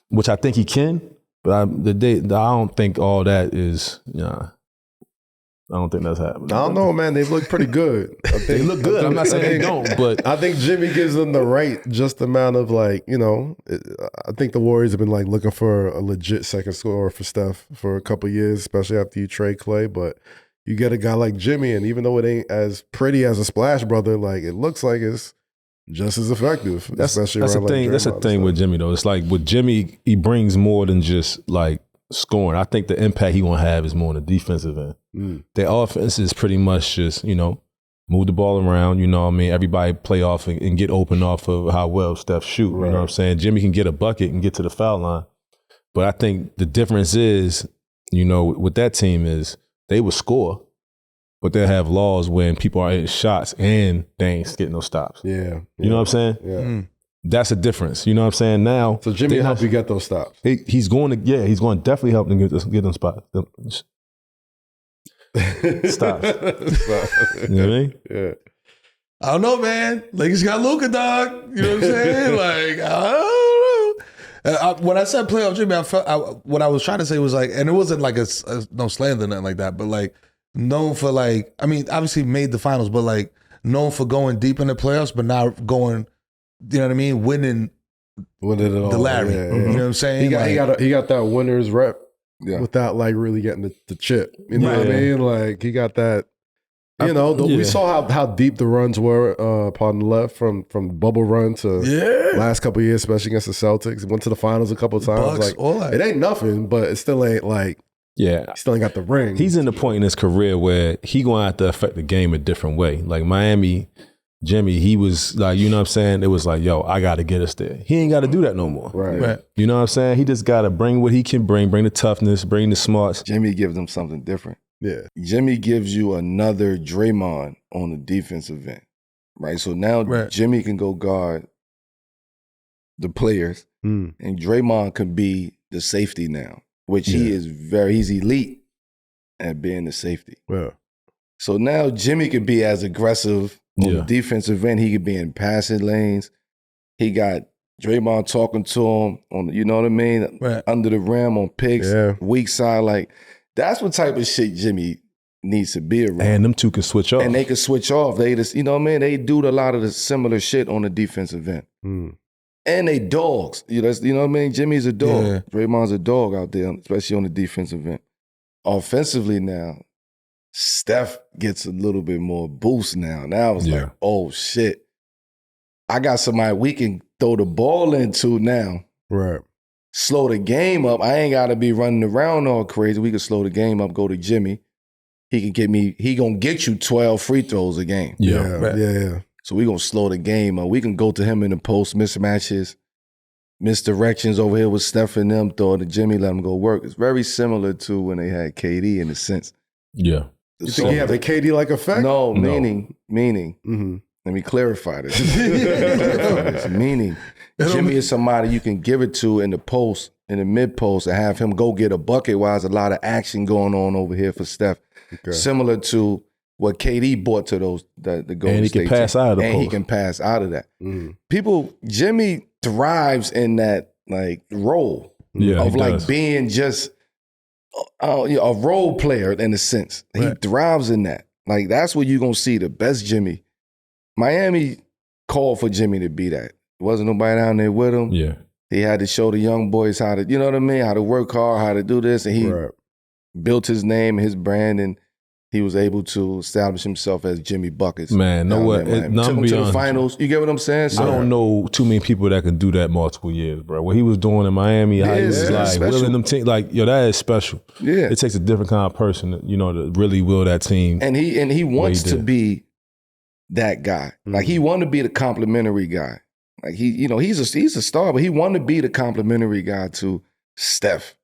which I think he can, but I don't think all that is, I don't think that's happening. I don't know, man. They've looked pretty good. They look good. I'm not saying they don't, but I think Jimmy gives them the right just amount of I think the Warriors have been like looking for a legit second scorer for Steph for a couple of years, especially after you trade Clay. But you get a guy like Jimmy, and even though it ain't as pretty as a Splash Brother, like it looks like it's just as effective. that's especially the around thing. like That's the Draymond thing and with Jimmy though. It's like with Jimmy, he brings more than just like scoring. I think the impact he gonna have is more on the defensive end. Their offense is pretty much just, move the ball around, you know what I mean? Everybody play off and get open off of how well Steph shoot, you know what I'm saying? Jimmy can get a bucket and get to the foul line. But I think the difference is, with that team is they will score, but they'll have laws when people are hitting shots and they ain't getting no stops. Yeah. You know what I'm saying? Yeah. That's a difference. You know what I'm saying? Now, So Jimmy helped you get those stops. he's going to definitely help them get them spots. Stops. You know what I mean? Yeah. I don't know, man. Lakers got Luka, dog. You know what I'm saying? Like, I don't know. When I said playoff Jimmy, what I was trying to say was like, and it wasn't like a no slander or nothing like that, but like known for like, I mean, obviously made the finals, but like known for going deep in the playoffs, but not going, you know what I mean, winning it all. the Larry. Yeah, You know what I'm saying? He got that winner's rep Yeah. without like really getting the chip. You know what I mean? Like he got that. We saw how deep the runs were upon the left from bubble run to last couple of years, especially against the Celtics. Went to the finals a couple of times. Bucks, like all that. it ain't nothing, but it still ain't like he still ain't got the ring. He's in the point in his career where he going to have to affect the game a different way. Like Miami, Jimmy, he was like, you know what I'm saying? It was like, yo, I got to get us there. He ain't got to do that no more. Right. You know what I'm saying? He just got to bring what he can bring the toughness, bring the smarts. Jimmy gives them something different. Yeah. Jimmy gives you another Draymond on the defensive end, right? So now Jimmy can go guard the players, and Draymond can be the safety now, which he's elite at being the safety. Yeah. So now Jimmy could be as aggressive on the defensive end. He could be in passing lanes. He got Draymond talking to him on, you know what I mean, under the rim on picks, weak side, like. That's what type of shit Jimmy needs to be around. And them two can switch off. And they can switch off. They just, you know what I mean? They do a lot of the similar shit on the defensive end. And they dogs. You know what I mean? Jimmy's a dog. Yeah. Draymond's a dog out there, especially on the defensive end. Offensively now, Steph gets a little bit more boost now. Now it's like, oh shit. I got somebody we can throw the ball into now. Right. Slow the game up. I ain't got to be running around all crazy. We can slow the game up, go to Jimmy. He going to get you 12 free throws a game. Yeah. So we going to slow the game up. We can go to him in the post, mismatches, misdirections over here with Steph and them, throw it to Jimmy, let him go work. It's very similar to when they had KD in a sense. Yeah. You think he had the KD-like effect? No, meaning. Let me clarify this. Meaning, Jimmy is somebody you can give it to in the post, in the mid post, and have him go get a bucket while there's a lot of action going on over here for Steph. Okay. Similar to what KD brought to the Golden State. And he can pass out of the post. And he can pass out of that. Jimmy thrives in that like role of like being just a role player in a sense. He thrives in that. Like that's where you're going to see the best Jimmy. Miami called for Jimmy to be that. Wasn't nobody down there with him. Yeah. He had to show the young boys how to, you know what I mean, how to work hard, how to do this. And he built his name, his brand, and he was able to establish himself as Jimmy Buckets. Man, know what? Took him to the finals. You get what I'm saying? So, I don't know too many people that can do that multiple years, bro. What he was doing in Miami, how he was like willing them team, like, yo, that is special. Yeah. It takes a different kind of person, to really will that team. And he wants to be that guy. Like he wanted to be the complimentary guy. Like he's a star, but he wanted to be the complimentary guy to Steph.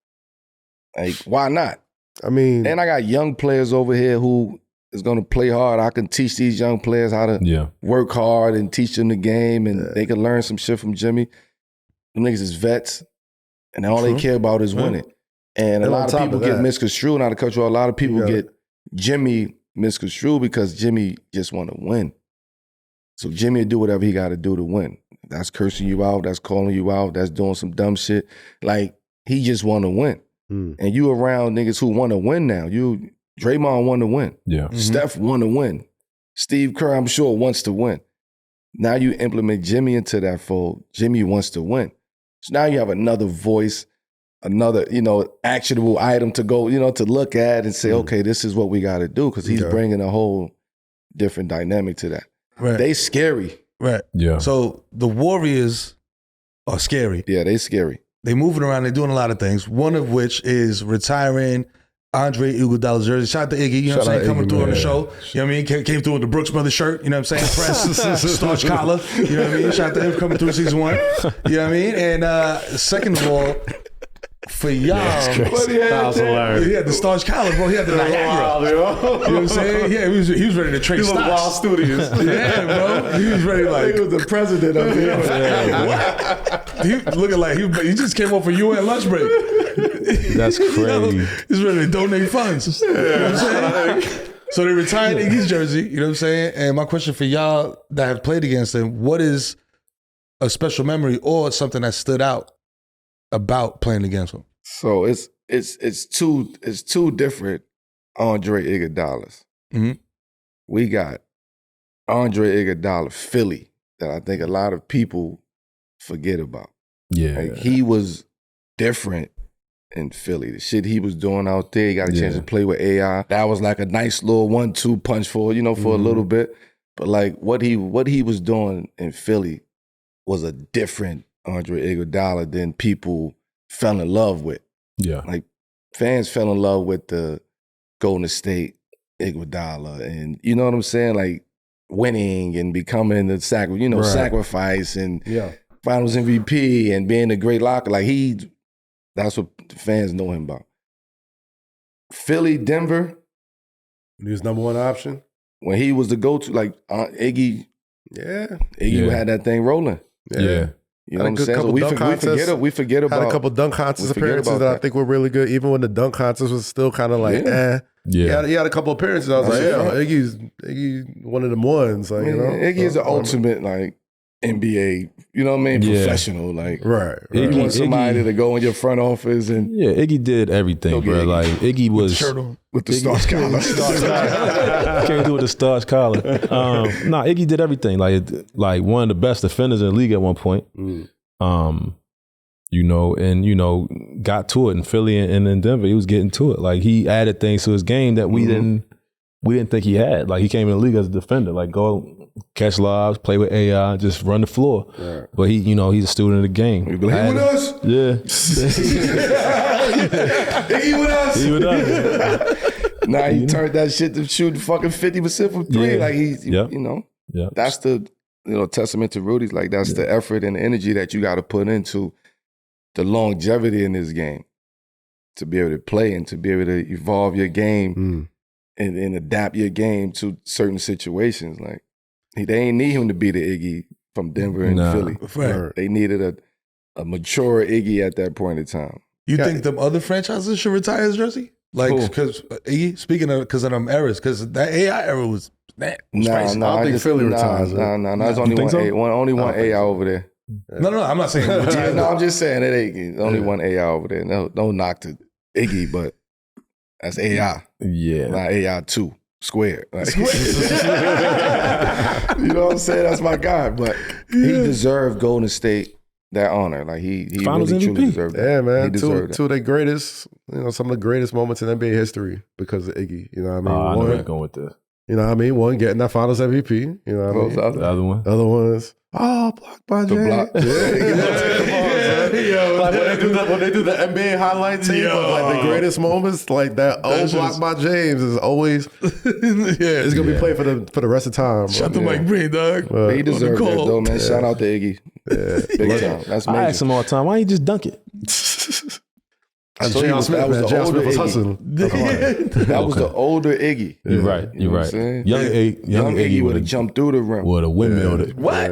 Like, why not? I mean, and I got young players over here who is going to play hard. I can teach these young players how to work hard and teach them the game, and they can learn some shit from Jimmy. Them niggas is vets, and all they care about is winning. And a lot of people get misconstrued. Not to cut you off, a lot of people get Jimmy misconstrued because Jimmy just want to win. So Jimmy will do whatever he got to do to win. That's cursing you out. That's calling you out. That's doing some dumb shit. Like, he just want to win. And you around niggas who want to win now. Draymond want to win. Yeah. Steph want to win. Steve Kerr, I'm sure, wants to win. Now you implement Jimmy into that fold. Jimmy wants to win. So now you have another voice, another, actionable item to go, to look at and say, okay, this is what we got to do, because he's bringing a whole different dynamic to that. Right. They scary. Right. Yeah. So the Warriors are scary. Yeah, they scary. They moving around. They're doing a lot of things. One of which is retiring Andre Iguodala's jersey. Shout out to Iggy, you know what I'm saying? Coming through on the show. You know what I mean? Came through with the Brooks Brothers shirt, you know what I'm saying? Press, starch collar. You know what I mean? Shout out to him coming through season 1. You know what I mean? And second of all, for y'all, that was hilarious. He had the starch collar, bro. He had the Niagara. You know what I'm saying? Yeah, he was ready to trade stocks. Wild Studios. Yeah, bro. He was ready like he was the president of here. He looking like he just came off a UN lunch break. That's crazy. He's ready to donate funds. You know what I'm saying? So they retired Iggy's jersey, you know what I'm saying? And my question for y'all that have played against him, what is a special memory or something that stood out about playing against him? So it's two different Andre Iguodalas. Mm-hmm. We got Andre Iguodala, Philly, that I think a lot of people forget about. Yeah. Like, he was different in Philly. The shit he was doing out there, he got a chance to play with AI. That was like a nice little 1-2 punch for, for a little bit. But like what he was doing in Philly was a different Andre Iguodala than people fell in love with. Yeah. Like fans fell in love with the Golden State Iguodala, and you know what I'm saying? Like winning and becoming the sacrifice and Finals MVP and being a great locker. Like that's what the fans know him about. Philly, Denver. He was number one option. When he was the go-to, like Iggy. Yeah. Iggy had that thing rolling. Yeah. You know what I'm saying? So we forget about. Had a couple dunk contest appearances that I think were really good. Even when the dunk contest was still kind of like, Yeah. He had a couple appearances. I was like, Iggy one of them ones. Like, Iggy is the ultimate like NBA, you know what I mean? Professional, like you want somebody to go in your front office and Iggy did everything, bro. Like Iggy was with the starch collar. Can't do it with the starch collar. Iggy did everything. Like one of the best defenders in the league at one point. Got to it in Philly and in Denver. He was getting to it. Like he added things to his game that we didn't think he had. Like he came in the league as a defender, like go catch lobs, play with AI, just run the floor. Right. But he's a student of the game. He with us? Yeah. He with us? He with us. Now he turned that shit to shooting fucking 50% from three. Like that's the testament to Rudy's. Like that's the effort and the energy that you got to put into the longevity in this game to be able to play and to be able to evolve your game and adapt your game to certain situations. Like they ain't need him to be the Iggy from Denver and Philly. Right. They needed a mature Iggy at that point in time. You think them other franchises should retire his jersey? Like, because Iggy, speaking of, because of them eras, because that AI era was crazy. I don't think Philly retires. No. There's only one AI over there. No, I'm not saying retire. No, I'm just saying it ain't only one AI over there. No knock to Iggy, but that's AI. Yeah. Not AI 2 squared. Like, you know what I'm saying? That's my guy. But he deserved Golden State that honor. Like he Finals really MVP. truly deserved that. Yeah, man. He deserved Two of the greatest, some of the greatest moments in NBA history because of Iggy. You know what I mean? I know where you're going with this. You know what I mean? One getting that Finals MVP. You know what I mean? The other one. The other ones. Blocked by Jay. block. When they do the NBA highlight tape of like the greatest moments, like that old block by James is always it's gonna be played for the rest of time. Shout to Mike Breen, dog. He deserved that though, man. Shout out to Iggy. Big time. That's amazing. I ask him all the time, why don't you just dunk it? That was the older Iggy. That was the older Iggy. You're right. You know what I'm saying? Young Iggy would have jumped through the rim. Would have windmilled it. What?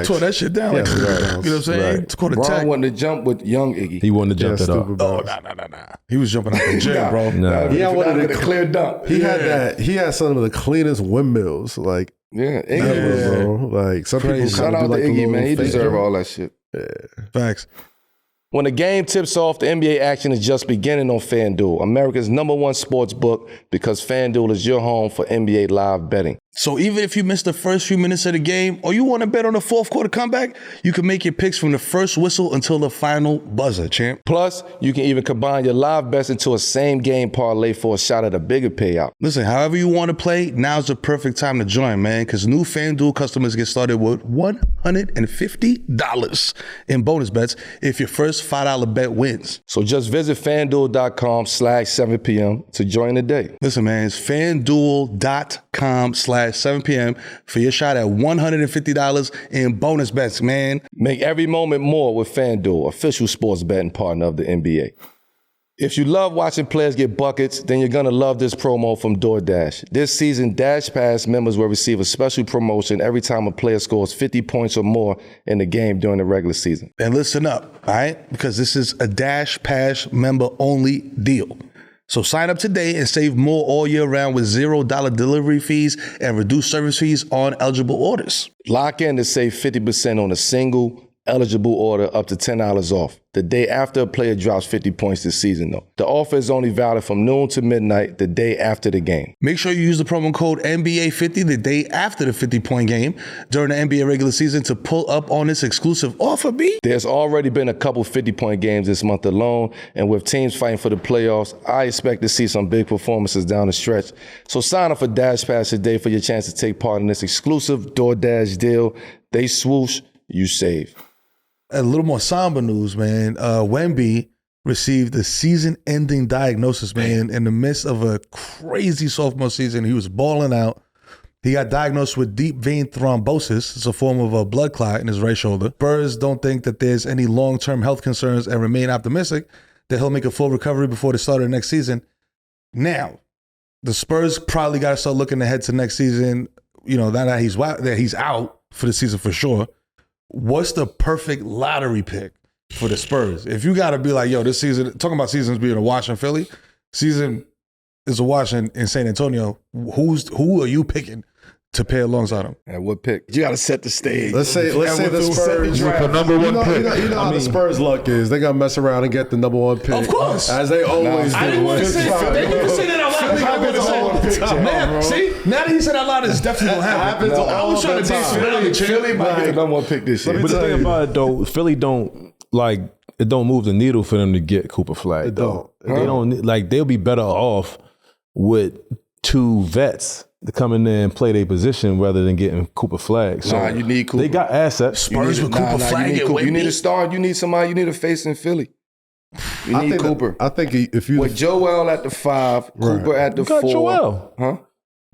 Tore that shit down. You know what I'm saying? It's called a tech. Ron wanted to jump with young Iggy. He wanted to jump it up. Oh, nah. He was jumping out the gym, bro. He wanted a clear dunk. He had that. He had some of the cleanest windmills. Like Iggy, bro. Like some people shout out to Iggy, man. He deserve all that shit. Facts. When the game tips off, the NBA action is just beginning on FanDuel, America's #1 sports book, because FanDuel is your home for NBA live betting. So even if you missed the first few minutes of the game, or you want to bet on the fourth quarter comeback, you can make your picks from the first whistle until the final buzzer, champ. Plus, you can even combine your live bets into a same-game parlay for a shot at a bigger payout. Listen, however you want to play, now's the perfect time to join, man, because new FanDuel customers get started with $150 in bonus bets if your first $5 bet wins. So just visit FanDuel.com/7PM to join the day. Listen, man, it's FanDuel.com/7PM for your shot at $150 in bonus bets, man. Make every moment more with FanDuel, official sports betting partner of the NBA. If you love watching players get buckets, then you're going to love this promo from DoorDash. This season, Dash Pass members will receive a special promotion every time a player scores 50 points or more in the game during the regular season. And listen up, all right? Because this is a Dash Pass member-only deal. So sign up today and save more all year round with $0 delivery fees and reduced service fees on eligible orders. Lock in to save 50% on a single eligible order up to $10 off. The day after a player drops 50 points this season, though. The offer is only valid from noon to midnight the day after the game. Make sure you use the promo code NBA50 the day after the 50-point game during the NBA regular season to pull up on this exclusive offer, B. There's already been a couple 50-point games this month alone, and with teams fighting for the playoffs, I expect to see some big performances down the stretch. So sign up for Dash Pass today for your chance to take part in this exclusive DoorDash deal. They swoosh, you save. A little more somber news, man. Wemby received a season-ending diagnosis, man, in the midst of a crazy sophomore season. He was balling out. He got diagnosed with deep vein thrombosis. It's a form of a blood clot in his right shoulder. Spurs don't think that there's any long-term health concerns and remain optimistic that he'll make a full recovery before the start of the next season. Now, the Spurs probably got to start looking ahead to next season. You know, now that he's out for the season for sure. What's the perfect lottery pick for the Spurs? If you got to be like, yo, this season, talking about seasons being a wash in Philly, season is a wash in San Antonio. Who are you picking to pair alongside him? And what pick? You got to set the stage. Let's say the Spurs with the number one pick. You know how the Spurs luck is. They got to mess around and get the number one pick. Of course. As they always do. I didn't want to say that. They didn't say that out loud. Now that he said out loud, it's definitely going to happen. I was trying to dance Philly might get the number one pick this year. But the thing about it, though, Philly don't, like, it don't move the needle for them to get Cooper Flag, though. They don't, like, they'll be better off with two vets to come in there and play their position rather than getting Cooper Flag. So you need Cooper. They got assets. Spurs with Cooper Flag. You need a star. You need somebody. You need a face in Philly. You need Cooper. I think if you... With Joel at the 5, Cooper at the 4. You got Joel. Huh?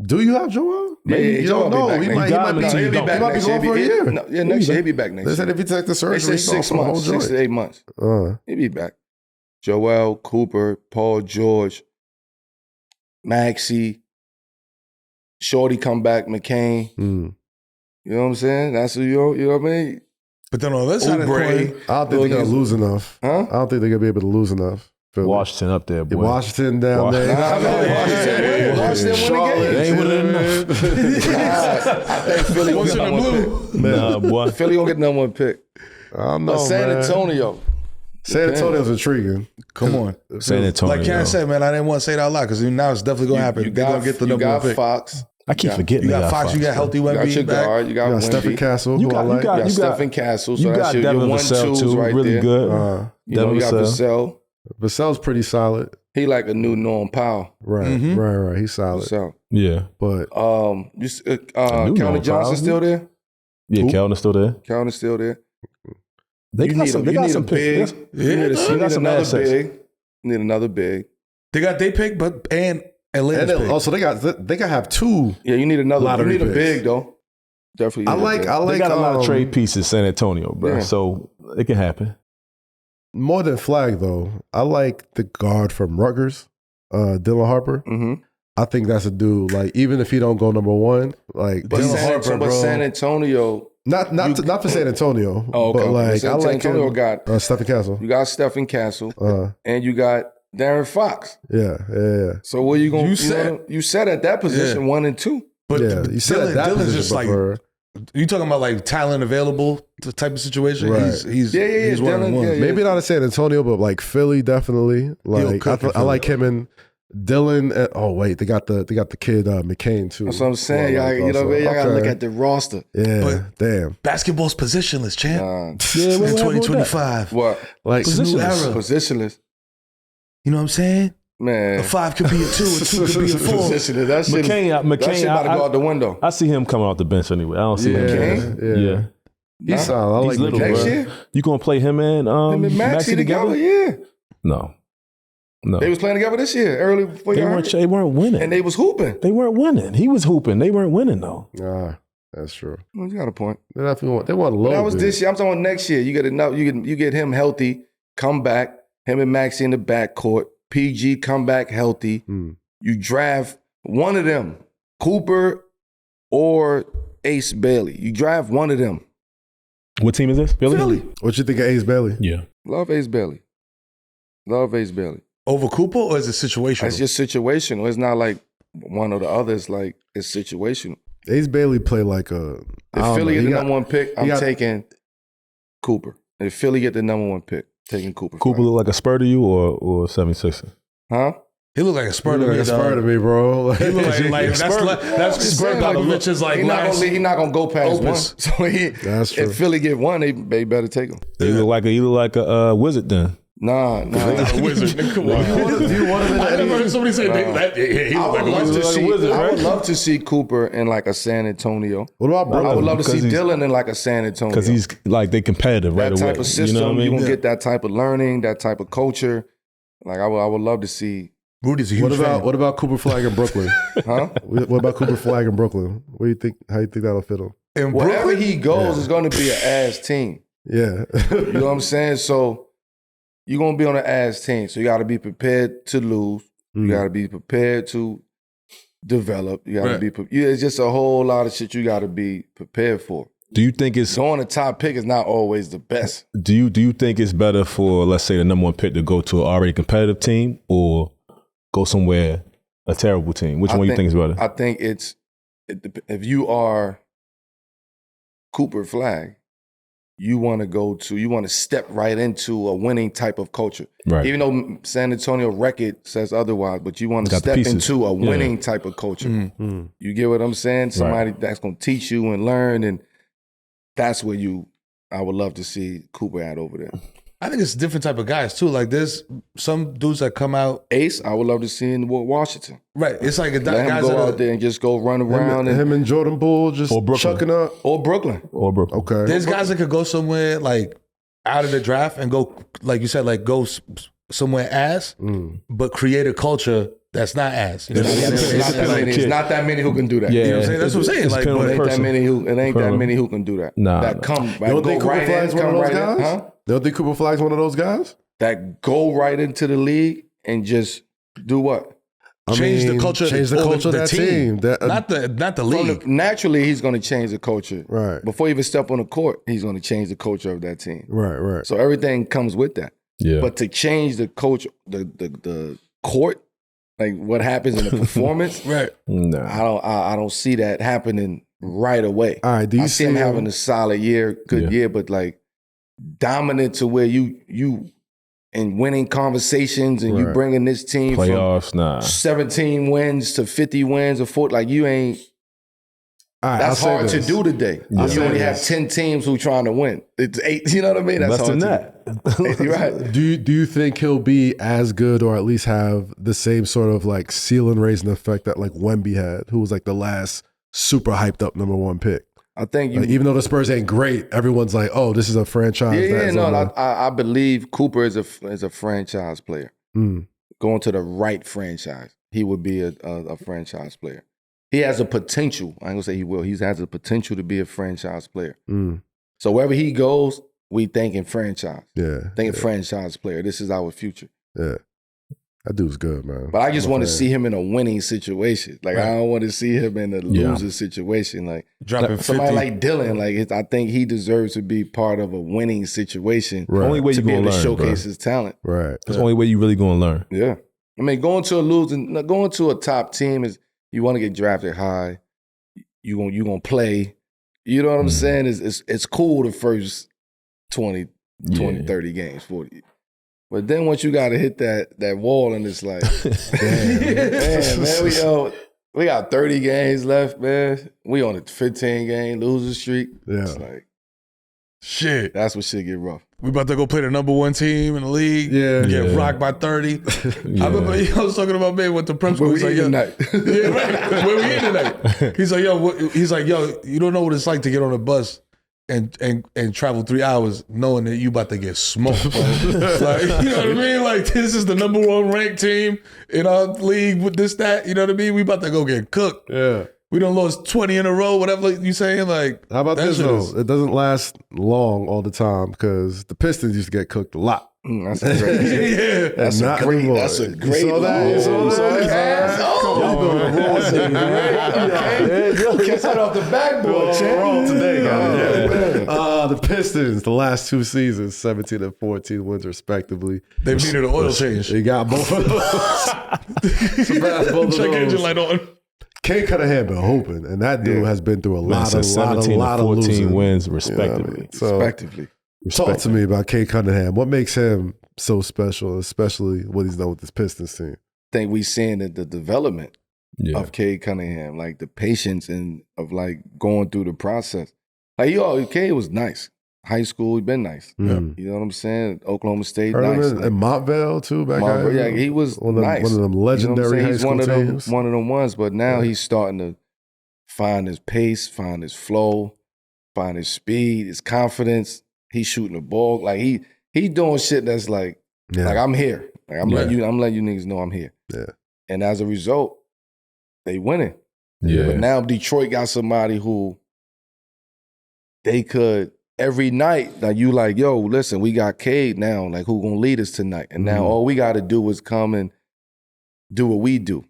Do you have Joel? Yeah, you Joel don't know. He He might be gone for a year. Next year he'll be back next year. They said if he take the surgery, They said 6 months, 6 to 8 months. He'll be back. Joel, Cooper, Paul George, Maxey, Shorty come back, McCain. You know what I'm saying? That's who you know what I mean? But then on the other side of the coin, I don't think they're going to lose enough. Huh? I don't think they're going to be able to lose enough. Philly. Washington up there, boy. Washington down there. Washington win the game. They ain't winning enough. I think Philly will get number one pick. Nah, boy. Philly will get number one pick. I don't know, San Antonio. San Antonio's intriguing. come on. San Antonio. Like Karen said, man, I didn't want to say it out loud because now it's definitely going to happen. They're going to get the number one pick. You got Fox. I keep forgetting. You got Fox. You got healthy You got Wemby your back. guard. You got Wemby. Stephen Castle. You who I like. You got Stephen Castle. So You that's got your Devin 1-2s Vassell too, right really there. good. You know, you got Vassell. Vassell's pretty solid. He like a new Norm Powell. Right. He's solid. So, Yeah. But Calvin Johnson still there? Yeah, Calvin's still there. Calvin's still there. They got some picks. You need another big. You need another big. They got their pick, and Atlanta's pick. also they got to have two. Yeah, you need another. You lottery need a picks. big though. Definitely. I like They got a lot of trade pieces, San Antonio, bro. Yeah. So it can happen. more than Flag though. I like the guard from Rutgers, Dylan Harper. Mm-hmm. I think that's a dude. Like even if he don't go number one, like But Dylan Harper, bro. San Antonio. Not for San Antonio. Oh, okay. But like San I like Antonio him. got Stephen Castle. you got Stephen Castle, and you got Darren Fox. Yeah. So what are you going? You you said at that position 1 and 2. But Yeah, you said that Dylan's position just like before. you talking about like talent available type of situation. Right. He's Yeah. he's one of the Dylan, ones. yeah. Maybe not in San Antonio, but like Philly, definitely. Like cook in I like Philly. him and Dylan. And, wait, they got the kid McCain too. That's what I'm saying. Who I like Y'all, you know what I mean? Y'all gotta also. look at the roster. Yeah, But- damn. Basketball's positionless, champ. Yeah, In what happened with that? 2025. What? Like It's a new era. Positionless. You know what I'm saying? Man. A 5 could be a 2, a 2 could be a 4. Positionless. That shit, that shit about to go out the window. I see him coming out the bench anyway. I don't see him. McCain? Yeah. He's solid. I He's like little, McCain. Next bro. year? You gonna play him and Him and Maxey together? Yeah. No. They was playing together this year, early before They y'all weren't. hurt. They weren't winning. And they was hooping. They weren't winning. He was hooping. They weren't winning though. Ah, that's true. Well, you got a point. They definitely want. They want a But little. that was bit. this year. I'm talking about next year. You get enough. You get him healthy, come back. Him and Maxey in the backcourt. PG come back healthy. You draft one of them, Cooper or Ace Bailey. You draft one of them. What team is this? Philly. What you think of Ace Bailey? Yeah. Love Ace Bailey. Love Ace Bailey. Over Cooper, or is it situational? It's just situational. It's not like one or the other. It's like it's situational. Ace Bailey play like a. If Philly is the number one pick, I'm got- taking Cooper. If Philly get the #1 pick, taking Cooper. Cooper look like a Spur to you or 76er? Huh? He look like a Spur to me. Like a Spur to me, bro. He look like that's Spur Popovich's like He not gonna go past opus. 1. So That's true. if Philly get 1, they better take him. You look like a Wizard then. Nah. a wizard. Come on. Do you want him in I never heard somebody say he I look like would a love wizard. to see. wizard, I right? would love to see Cooper in like a San Antonio. What about Brooklyn? I would love to see Because he's- Dillon in like a San Antonio. Because he's like they competitive right that away. type of system. You know what I mean? gonna get that type of learning, that type of culture. Like I would love to see. Rudy's a huge What about Cooper Flag in Brooklyn? Huh? What about Cooper Flag in Brooklyn? What do you think? How do you think that'll fit him? in Wherever Brooklyn. he goes, it's going to be an ass team. Yeah. You know what I'm saying? So you're going to be on an ass team. So you got to be prepared to lose. You got to be prepared to develop. You got to be. It's just a whole lot of shit you got to be prepared for. Do you think it's Going to top pick is not always the best. do you think it's better for, let's say, the #1 pick to go to an already competitive team or go somewhere a terrible team? Which one you think is better? I think if you are Cooper Flag, you want to step right into a winning type of culture. Right. Even though San Antonio record says otherwise, but you want to Got the step pieces. into a winning type of culture. You get what I'm saying? Somebody that's going to teach you and learn, and that's where I would love to see Cooper at over there. I think it's different type of guys too. Like there's some dudes that come out. Ace, I would love to see in Washington. Right. It's like Let guys him go that out are, there and just go run around him and Jordan Poole just Or Brooklyn. chucking up. or Brooklyn. Okay. there's guys that could go somewhere like out of the draft and go, like you said, like go somewhere ass, but create a culture that's not ass. You know what I'm saying? It's not that many who can do that. Yeah. You know what I'm saying? That's what I'm saying. It's Like, depending on but the It ain't that person. many who can do that. Nah. That come You don't go think Cooper right Flag's in, one of come those right in, guys? huh? You don't think Cooper Flag's one of those guys? That go right into the league and just do what? change the culture. Change the or culture of that team. not the league. Naturally, he's going to change the culture. Right. Before he even step on the court, he's going to change the culture of that team. Right. So everything comes with that. Yeah. But to change the coach, the court, like what happens in the performance, Right. No. I don't see that happening right away. All right. Do you I see him him having a solid year, good year, but like dominant to where you in winning conversations and you Right. bringing this team Playoffs, nah. from 17 wins to 50 wins or 40, like you ain't. All right, That's I'll say hard to this. do today. Yeah. You only Say have this. 10 teams who trying to win. It's 8. You know what I mean? That's Less than hard that. to do. You're right. Do you think he'll be as good or at least have the same sort of like ceiling raising effect that like Wemby had, who was like the last super hyped up #1 pick? I think you. Like, even though the Spurs ain't great, everyone's like, "Oh, this is a franchise." that's on the- I believe Cooper is a franchise player. Mm. Going to the right franchise, he would be a franchise player. He has a potential. I ain't gonna say he will. He has a potential to be a franchise player. Mm. So wherever he goes, we thinking franchise. Yeah, Thinking franchise player. This is our future. yeah. That dude's good, man. But I just I'm a want to fan. see him in a winning situation. Like I don't want to see him in a loser situation. Like Dropping somebody 50. like Dylan. Like I think he deserves to be part of a winning situation. Right. Only way To you be gonna able to learn, showcase bro. his talent. Right. That's the only way you really gonna learn. Yeah. I mean, going to a top team is you want to get drafted high. You gonna play. You know what I'm saying? It's cool the first 20, 30 games, 40. But then once you got to hit that wall and it's like, man, we got 30 games left, man. We on a 15-game loser streak. Yeah. It's like, Shit. that's when shit get rough. We about to go play the #1 team in the league. Yeah. Get Yeah. rocked by 30. Yeah. I remember I was talking about man with the prep school. Where He's we like, eat yo, tonight? yeah, right. Where we in tonight? He's like, yo, you don't know what it's like to get on a bus and travel 3 hours knowing that you about to get smoked, bro. Like, you know what I mean? Like, this is the #1 ranked team in our league with this, that. You know what I mean? We about to go get cooked. Yeah. We done lost 20 in a row, whatever you saying. Like, How about that this shit though? is- It doesn't last long all the time because the Pistons used to get cooked a lot. That's a great. yeah. That's a Not great. anymore. That's a You great. saw that? You saw that? Yes. Okay. Catch that off the backboard, champ. Today, guys. The Pistons, the last 2 seasons, 17 and 14 wins respectively. They needed an oil change. They got both of those. Surpassed both of Check engine those. light on. Cade Cunningham been hooping, and that dude has been through a Man, lot so of 17 lot and of 14 losing. wins You know what I respectively. mean? So Respectively. Talk to me about Cade Cunningham. What makes him so special, especially what he's done with this Pistons team? I think we seeing the development of Cade Cunningham, like the patience and of like going through the process. Like Cade was nice. High school, he been nice. You know what I'm saying? Oklahoma State, nice. And Montvale too, back then. Yeah, he was nice. One of them legendary high school teams. One of them ones, but now he's starting to find his pace, find his flow, find his speed, his confidence. He's shooting the ball. Like he doing shit that's like I'm here. Like I'm letting you niggas know I'm here. Yeah. And as a result, they winning. Yeah. But now Detroit got somebody who they could every night. Like you like, yo, listen, we got Cade now. Like who gonna lead us tonight? And now all we got to do is come and do what we do.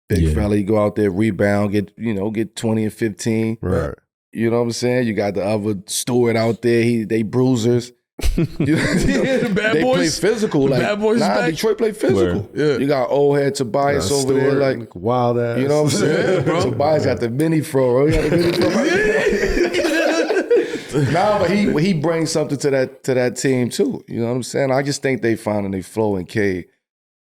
Big fella, you go out there, rebound, get 20 and 15. Right. You know what I'm saying? You got the other Stewart out there. They bruisers. The bad they boys play physical. Like, bad boys back. Detroit play physical. Yeah. You got old head Tobias over there, like wild ass. You know what I'm saying? Bro. Tobias got the mini fro. Bro. He got the mini fro. Nah, but he brings something to that team too. You know what I'm saying? I just think they finding their flow, and Cade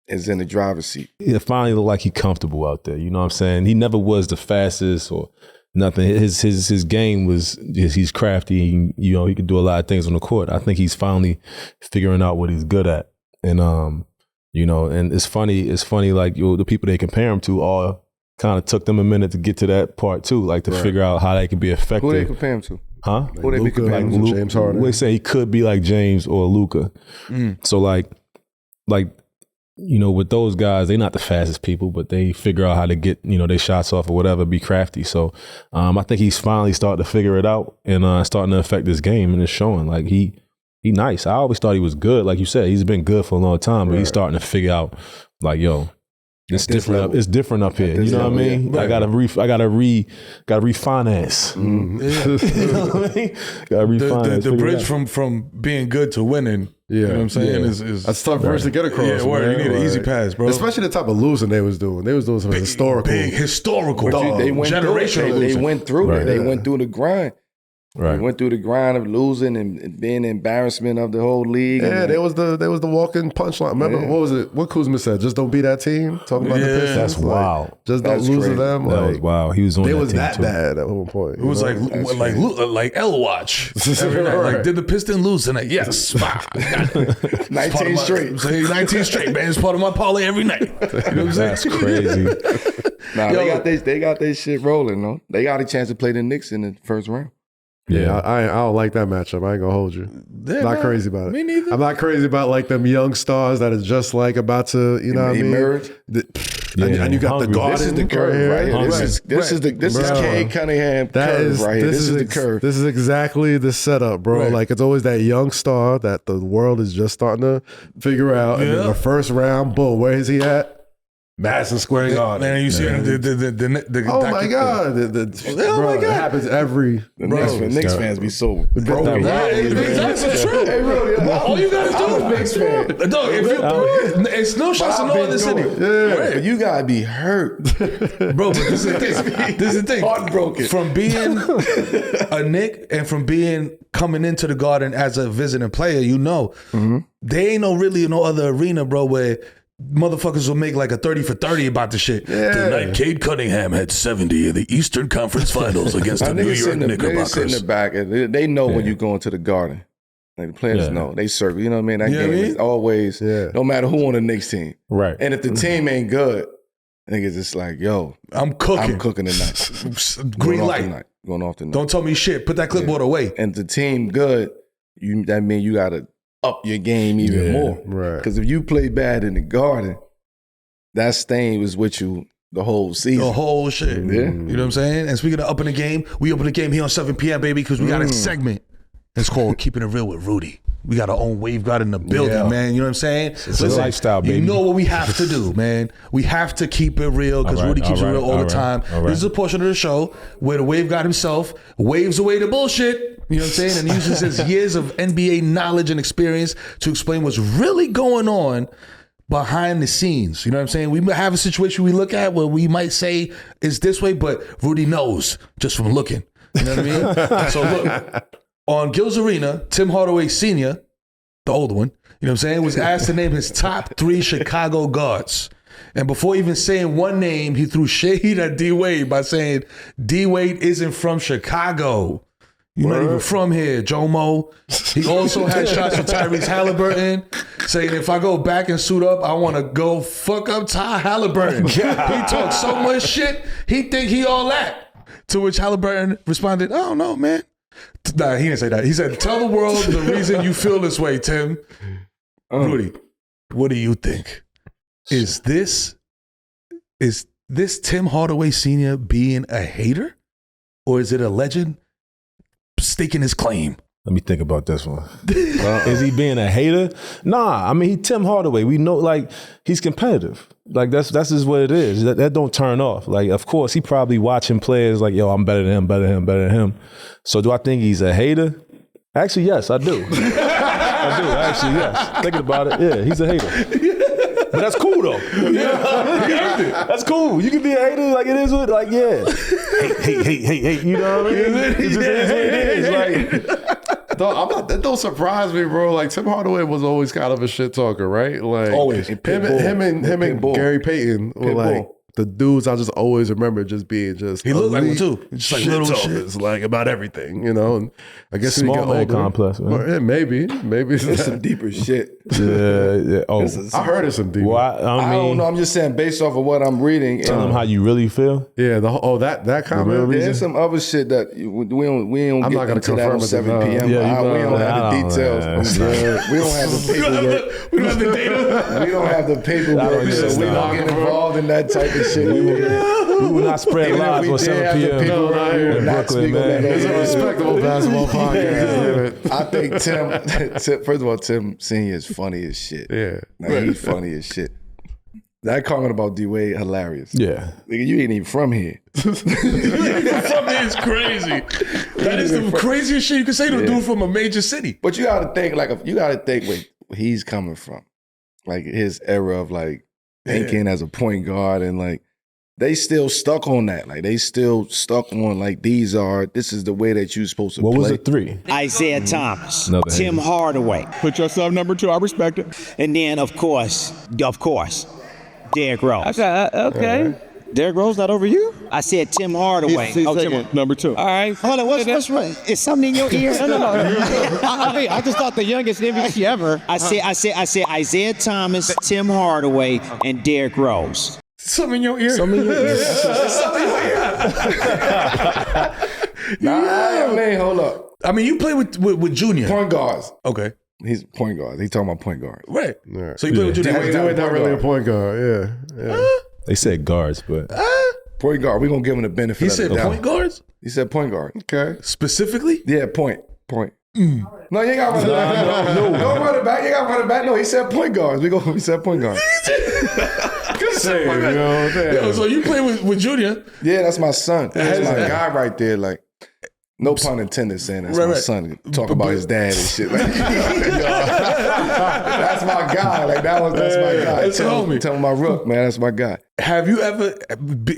is in the driver's seat. It finally look like he's comfortable out there. You know what I'm saying? He never was the fastest or nothing. His game was he's crafty. He can do a lot of things on the court. I think he's finally figuring out what he's good at. And and it's funny. Like the people they compare him to all kind of took them a minute to get to that part too, like to figure out how they can be effective. Who they compare him to? Huh? Who they be comparing him to? James Harden. We say he could be like James or Luka. So like. With those guys, they're not the fastest people, but they figure out how to get, their shots off or whatever, be crafty. So I think he's finally starting to figure it out and starting to affect this game, and it's showing. Like he nice. I always thought he was good. Like you said, he's been good for a long time, but he's starting to figure out, like, yo, it's different. It's different up here. You know what I mean? Right. I gotta refinance. You know what I mean? Gotta refinance. The bridge from being good to winning. You know what I'm saying? Is that's tough for us to get across. Yeah, word. You need an easy pass, bro. Especially the type of losing they was doing. They was doing some historical. Big historical. They went generational. They went through it. They went through the grind. Right. They went through the grind of losing and being an embarrassment of the whole league. Yeah, there was the walking punchline. Remember what was it? What Kuzma said? Just don't be that team. Talking about the Pistons. That's wild. Just don't lose to them. That was wild. He was on. They that was team that too. bad at one point. It was like L Watch every night. Like, did the Pistons lose tonight? Yes. 19 straight. 19 straight, man. It's part of my parlay every night. You know what I'm saying? That's crazy. They got their shit rolling, though. They got a chance to play the Knicks in the first round. Yeah, I don't like that matchup. I ain't gonna hold you. Not crazy about it. Me neither. I'm not crazy about like them young stars that is just like about to, you know what I mean? Emerge. And you got the Garden. This is the curve right here. This is Cade Cunningham curve right here. This is the curve. This is exactly the setup, bro. Like it's always that young star that the world is just starting to figure out. And then the first round, boom, where is he at? Madison Square Garden. Man, you see the oh my God. Bro, it happens every Knicks fans be so broken. That's true. All you gotta do Knicks fan. Dog, it's no shots in all this city. Yeah, you gotta be hurt. Bro, but this is the thing. Heartbroken. From being a Knick and from coming into the Garden as a visiting player, there ain't no other arena, bro, where motherfuckers will make like a 30 for 30 about the shit. Tonight, Cade Cunningham had 70 in the Eastern Conference Finals against the New York Knickerbockers. They sit in the back. They know when you go into the Garden. Like the players know. They serve. You know what I mean? That game is always, no matter who on the Knicks team. Right. And if the team ain't good, niggas just like, yo, I'm cooking tonight. Green light. Going off tonight. Don't tell me shit. Put that clipboard away. And if the team good, that means you got to up your game even more. Right. Because if you play bad in the Garden, that stain was with you the whole season. The whole shit. Yeah. You know what I'm saying? And speaking of upping the game, we open the game here on 7 p.m., baby, because we got a segment. It's called Keeping It Real with Rudy. We got our own wave guard in the building, man. You know what I'm saying? It's a lifestyle, baby. You know what we have to do, man. We have to keep it real because Rudy keeps it real all the time. This is a portion of the show where the wave guard himself waves away the bullshit. You know what I'm saying? And uses his years of NBA knowledge and experience to explain what's really going on behind the scenes. You know what I'm saying? We have a situation we look at where we might say it's this way, but Rudy knows just from looking. You know what I mean? So look, on Gil's Arena, Tim Hardaway Sr., the older one, you know what I'm saying, was asked to name his top 3 Chicago guards. And before even saying one name, he threw shade at D-Wade by saying, D-Wade isn't from Chicago. You're not even from here, Jomo. He also had shots for Tyrese Halliburton, saying if I go back and suit up, I want to go fuck up Ty Halliburton. He talked so much shit, he think he all that. To which Halliburton responded, I don't know, man. Nah, he didn't say that. He said, tell the world the reason you feel this way, Tim. Rudy, what do you think? Is this Tim Hardaway Sr. being a hater? Or is it a legend staking his claim? Let me think about this one. Is he being a hater? Nah, I mean, he Tim Hardaway. We know, like, he's competitive. Like, that's just what it is. That don't turn off. Like, of course, he probably watching players like, yo, I'm better than him, better than him, better than him. So do I think he's a hater? Actually, yes, I do. I do, actually, yes. Thinking about it, yeah, he's a hater. But that's cool, though. Yeah. That's cool. You can be a hater like it is with, like, yeah. Hate. You know what I mean? It just is what it is. Like, that don't surprise me, bro. Like, Tim Hardaway was always kind of a shit talker, right? Like, always. Him and Gary Payton were like the dudes I just always remember just being just. He looked like one too. Just like little shit, like about everything, you know. And I guess small man complex, man. Well, yeah, maybe It's some deeper shit. Yeah. Oh, I heard it's some deeper. well, I don't know. I'm just saying based off of what I'm reading. Tell them how you really feel. Yeah, that comment. There's some other shit that we don't I'm get not gonna into that confirm on it, 7 no. p.m. Yeah, we don't have the details. We don't have the paperwork. We don't have the data. We don't have the paperwork, so we don't get involved in that type of shit. We will not spread lies on 7 p.m. in Brooklyn, man. It's a respectable basketball podcast. I think Tim, first of all, Tim Senior is funny as shit. Yeah. Like, he's funny as shit. That comment about D-Wade, hilarious. Yeah. Nigga, you ain't even from here. From here is crazy. That is the craziest shit you can say to a dude from a major city. But you gotta think, like, where he's coming from. Like, his era of, like, thinking as a point guard and, like, they still stuck on that. Like, they still stuck on, like, this is the way that you're supposed to play. What was the 3? Isaiah Thomas, Another Tim hater. Hardaway, Put yourself number 2. I respect it. and then, of course, Derrick Rose. Okay. Derrick Rose not over you? I said Tim Hardaway. He's second, number 2. All right. Hold on, what's right? Is something in your ear? No. I just thought the youngest MVP ever. I said Isaiah Thomas, Tim Hardaway, and Derrick Rose. Something in your ear. I mean, hold up. I mean, you play with Junior. Point guards. Okay. He's point guards. He's talking about point guards. Right. Right. So you play with Junior. D-Wade not really a point guard. Yeah. They said guards, but Point guard. We're going to give him the benefit He of said the doubt. point guards? He said point guard. Okay. Specifically? Yeah, point. No, you ain't got to run it back. No. Don't run it back. You ain't got to run it back. No, he said point guards. He said point guards. So you play with Junior. Yeah, that's my son. That's my guy right there. Like, no pun intended saying that's my son. Talk about his dad and shit. Like, that's my guy. Like, that's my guy. That's homie. Tell my rook, man. That's my guy. Have you ever,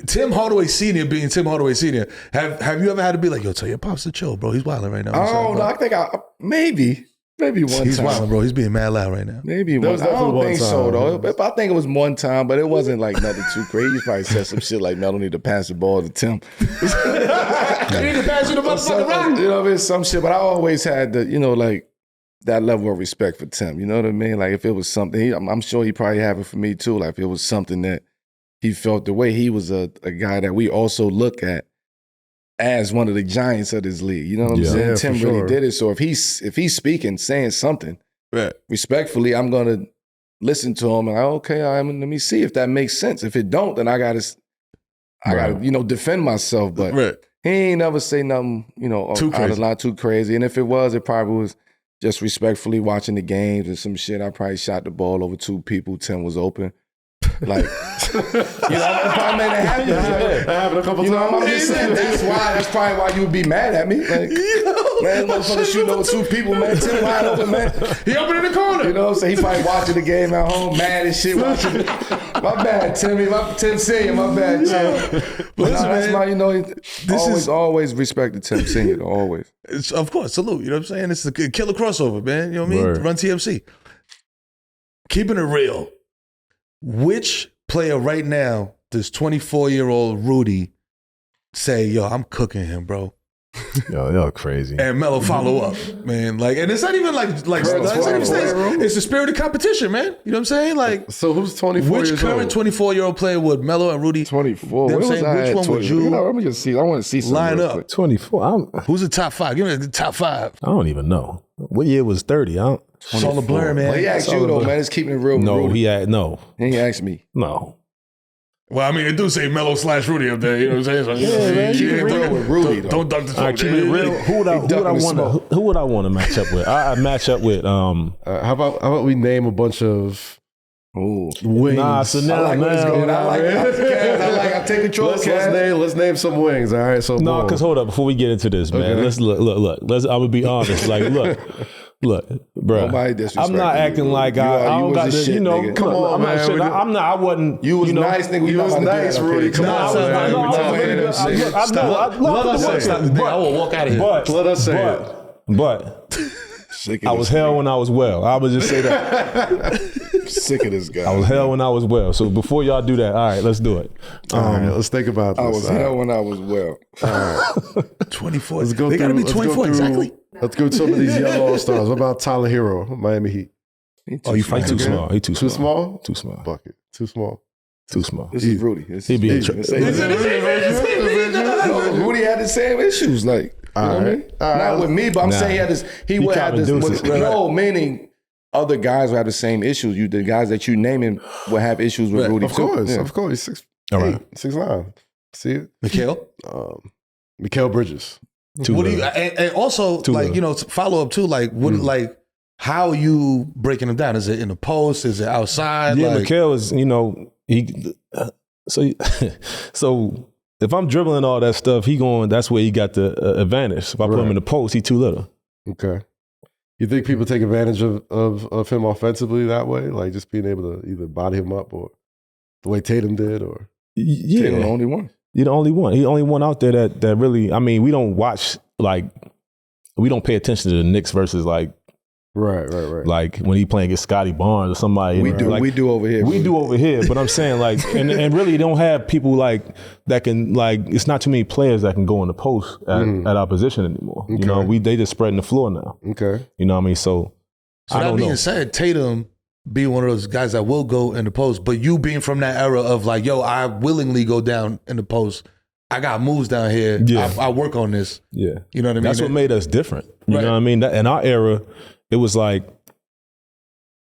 Tim Hardaway Sr. being Tim Hardaway Sr., have you ever had to be like, yo, tell your pops to chill, bro. He's wilding right now. Oh, no, I think maybe one He's time. wilding, bro. He's being mad loud right now. Maybe That one. was I definitely don't one think time. so though. I think it was one time, but it wasn't like nothing too crazy. He probably said some shit like, "Melo need to pass the ball to Tim." You need to pass you the motherfucking rock. You know what I mean? Some shit. But I always had the, like that level of respect for Tim. You know what I mean? Like if it was something, I'm sure he probably have it for me too. Like if it was something that he felt the way he was a guy that we also look at as one of the giants of this league. You know what I'm saying? Yeah, Tim for really sure. did it. So if he's speaking, saying something, Right. respectfully, I'm gonna listen to him and let me see if that makes sense. If it don't, then I gotta defend myself. But Right. he ain't never say nothing, Too out of crazy. line, too crazy. And if it was, it probably was just respectfully watching the games and some shit. I probably shot the ball over 2 people. Tim was open. Like, you know, it probably made it happen. That happened a couple You know, times. I'm just saying that's probably why you would be mad at me. Like, man, motherfucker shooting over 2 people, man. Tim wide open, man. He opened in the corner. You know what I'm saying? He probably watching the game at home, mad as shit, watching it. My bad, Timmy. Tim Senior, my bad, Tim. But no, that's why, you know, always respected Tim Senior, though, always. It's, of course, salute. You know what I'm saying? It's the killer crossover, man. You know what I mean? Word. Run TMC. Keeping it real. Which player right now does 24-year-old Rudy say, yo, I'm cooking him, bro? Yo, y'all crazy. And Melo follow up, man. Like, and it's not even like it's the spirit of competition, man. You know what I'm saying? Like, So who's 24 which years current old? 24-year-old player would Melo and Rudy 24. Them Where was saying, I which at one would 20? you Let me just see. I want to see something line real up? quick. 24. Who's the top 5? Give me the top 5. I don't even know. What year was 30? I don't. It's all a blur, man. Well, he asked you, though, man. It's keeping it real. No, Rudy. he ain't asked me. No. Well, I mean, it do say Melo/Rudy up there. You know what I'm saying? So, Keep it real with Rudy, though. Don't duck the All right, keep it real. Who would I want to match up with? I match up with How about we name a bunch of Ooh. wings? Nah, so now, I like where it's going. I take control. Let's name some wings. All right, so no, boom. because hold up, before we get into this, man, Okay. let's look. I'm gonna be honest. Like, look, bro. Nobody disrespecting I'm not you, acting bro. like You I don't was got the the, shit, you know. nigga. Come on, I'm not man. shit. I'm not. I wasn't. You was know, nice, nigga. You was nice, Rudy. Come on, man. Let us say it. I will walk out of here. Let us say it. But Sick of I this was hell nigga. when I was well. I would just say that. Sick of this guy. I was hell when I was well. So before y'all do that, all right, let's do it. All right, let's think about this. I was All right. hell when I was well. 24. Let's go They got to through- be let's go 24 through- exactly. Let's go to some of these young all-stars. What about Tyler Hero, Miami Heat? Oh, you fight too Okay. small. He too Too small. small? Too small. Bucket. Too small. Too small. This is Rudy. This He is be in Rudy. trouble. No, Rudy had the same issues. Like, you know what I mean? All right. Not with me, but I'm Nah. saying he had this. He would have this. copping deuces. No, meaning other guys would have the same issues. The guys that you naming will have issues with Rudy. Of course. Yeah. Of course. 6'8", All right. 6'9". See it? Mikhail? Mikal Bridges. Too What do you, little. and also, Too like, little. you know, follow up too, like, what, like, how are you breaking them down? Is it in the post? Is it outside? Yeah, like, Mikhail is, you know, so if I'm dribbling all that stuff, that's where he got the advantage. If I put him in the post, he too little. Okay. You think people take advantage of him offensively that way? Like just being able to either body him up or the way Tatum did or? Yeah. Tatum the only one. You're the only one. He's the only one out there that really, I mean, we don't watch, like, we don't pay attention to the Knicks versus like Right. when he playing against Scotty Barnes or somebody. We do. Like, We do over here. we do over here, but I'm saying like, and really you don't have people like that can like. It's not too many players that can go in the post at our position anymore. You know, they just spreading the floor now. Okay. You know what I mean? So I that don't being know. said, Tatum being one of those guys that will go in the post, but you being from that era of like, yo, I willingly go down in the post. I got moves down here. Yeah. I work on this. Yeah, You know what I mean? that's what made us different. You Right. know what I mean? In our era, it was like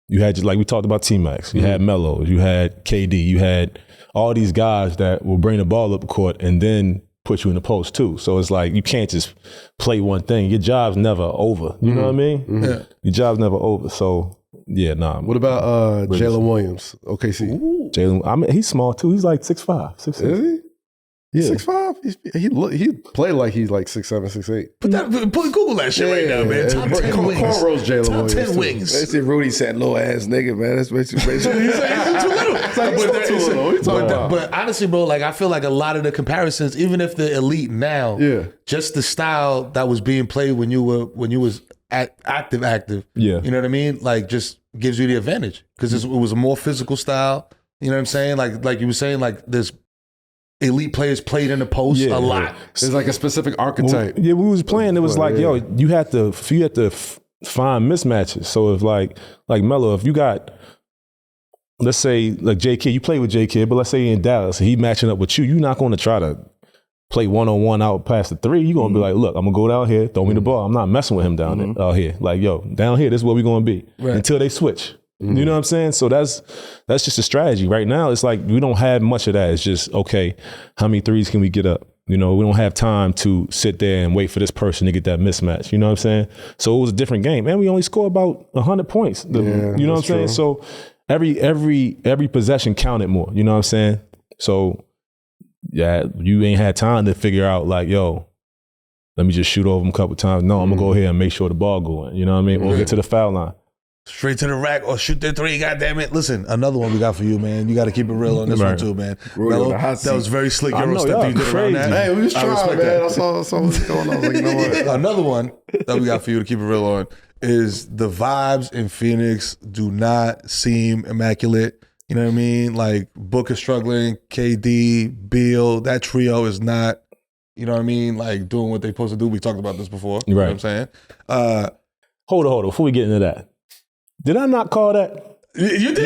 you had like we talked about T-Max. You had Melo. You had KD. You had all these guys that will bring the ball up court and then put you in the post too. So it's like you can't just play one thing. Your job's never over. You know what I mean? Yeah. Your job's never over. So yeah, nah. What about Jalen Williams? OKC. Jalen? I mean, he's small too. He's like 6'5", 6'6". Is he? Yeah. 6'5"? He played like he's like 6'7", 6'8". Put Google that shit right now, man. Top 10 wings. Cornrows Jalen Top Williams. 10 too. wings. Basically, Rudy said, "Low ass nigga, man." That's basically. He's too little. too little. What you talking about? But honestly, bro, like I feel like a lot of the comparisons, even if they're elite now, just the style that was being played when you was active, Yeah. you know what I mean? Like just gives you the advantage because it was a more physical style. You know what I'm saying? Like you were saying, like this elite players played in the post a lot. There's like a specific archetype. Yeah, we was playing. It was like, yeah. yo, you had to find mismatches. So if like Melo, if you got, let's say like J Kid, you play with J Kid, but let's say in Dallas, he matching up with you. You're not going to try to play 1-on-1 out past the three. You're going to be like, look, I'm going to go down here, throw me the ball. I'm not messing with him down there, out here. Like, yo, down here, this is where we're going to be until they switch. You know what I'm saying? So that's just a strategy. Right now, it's like we don't have much of that. It's just, okay, how many threes can we get up? You know, we don't have time to sit there and wait for this person to get that mismatch. You know what I'm saying? So it was a different game. Man, we only scored about 100 points. You know what I'm saying? that's So every possession counted more. You know what I'm saying? So yeah, you ain't had time to figure out like, yo, let me just shoot over him a couple times. No, I'm gonna go here and make sure the ball going. You know what I mean? Or get to the foul line. Straight to the rack or shoot the three, goddamn it. Listen, another one we got for you, man. You got to keep it real on this one too, man. Melo, that was very slick Euro step you did around that. Hey, we was trying, man. I saw what's going on. I was like, you know what? Another one that we got for you to keep it real on is the vibes in Phoenix do not seem immaculate. You know what I mean? Like Book is struggling, KD, Beal, that trio is not, you know what I mean? Like doing what they're supposed to do. We talked about this before. You know what I'm saying? Hold on. Before we get into that, did I not call that? You did.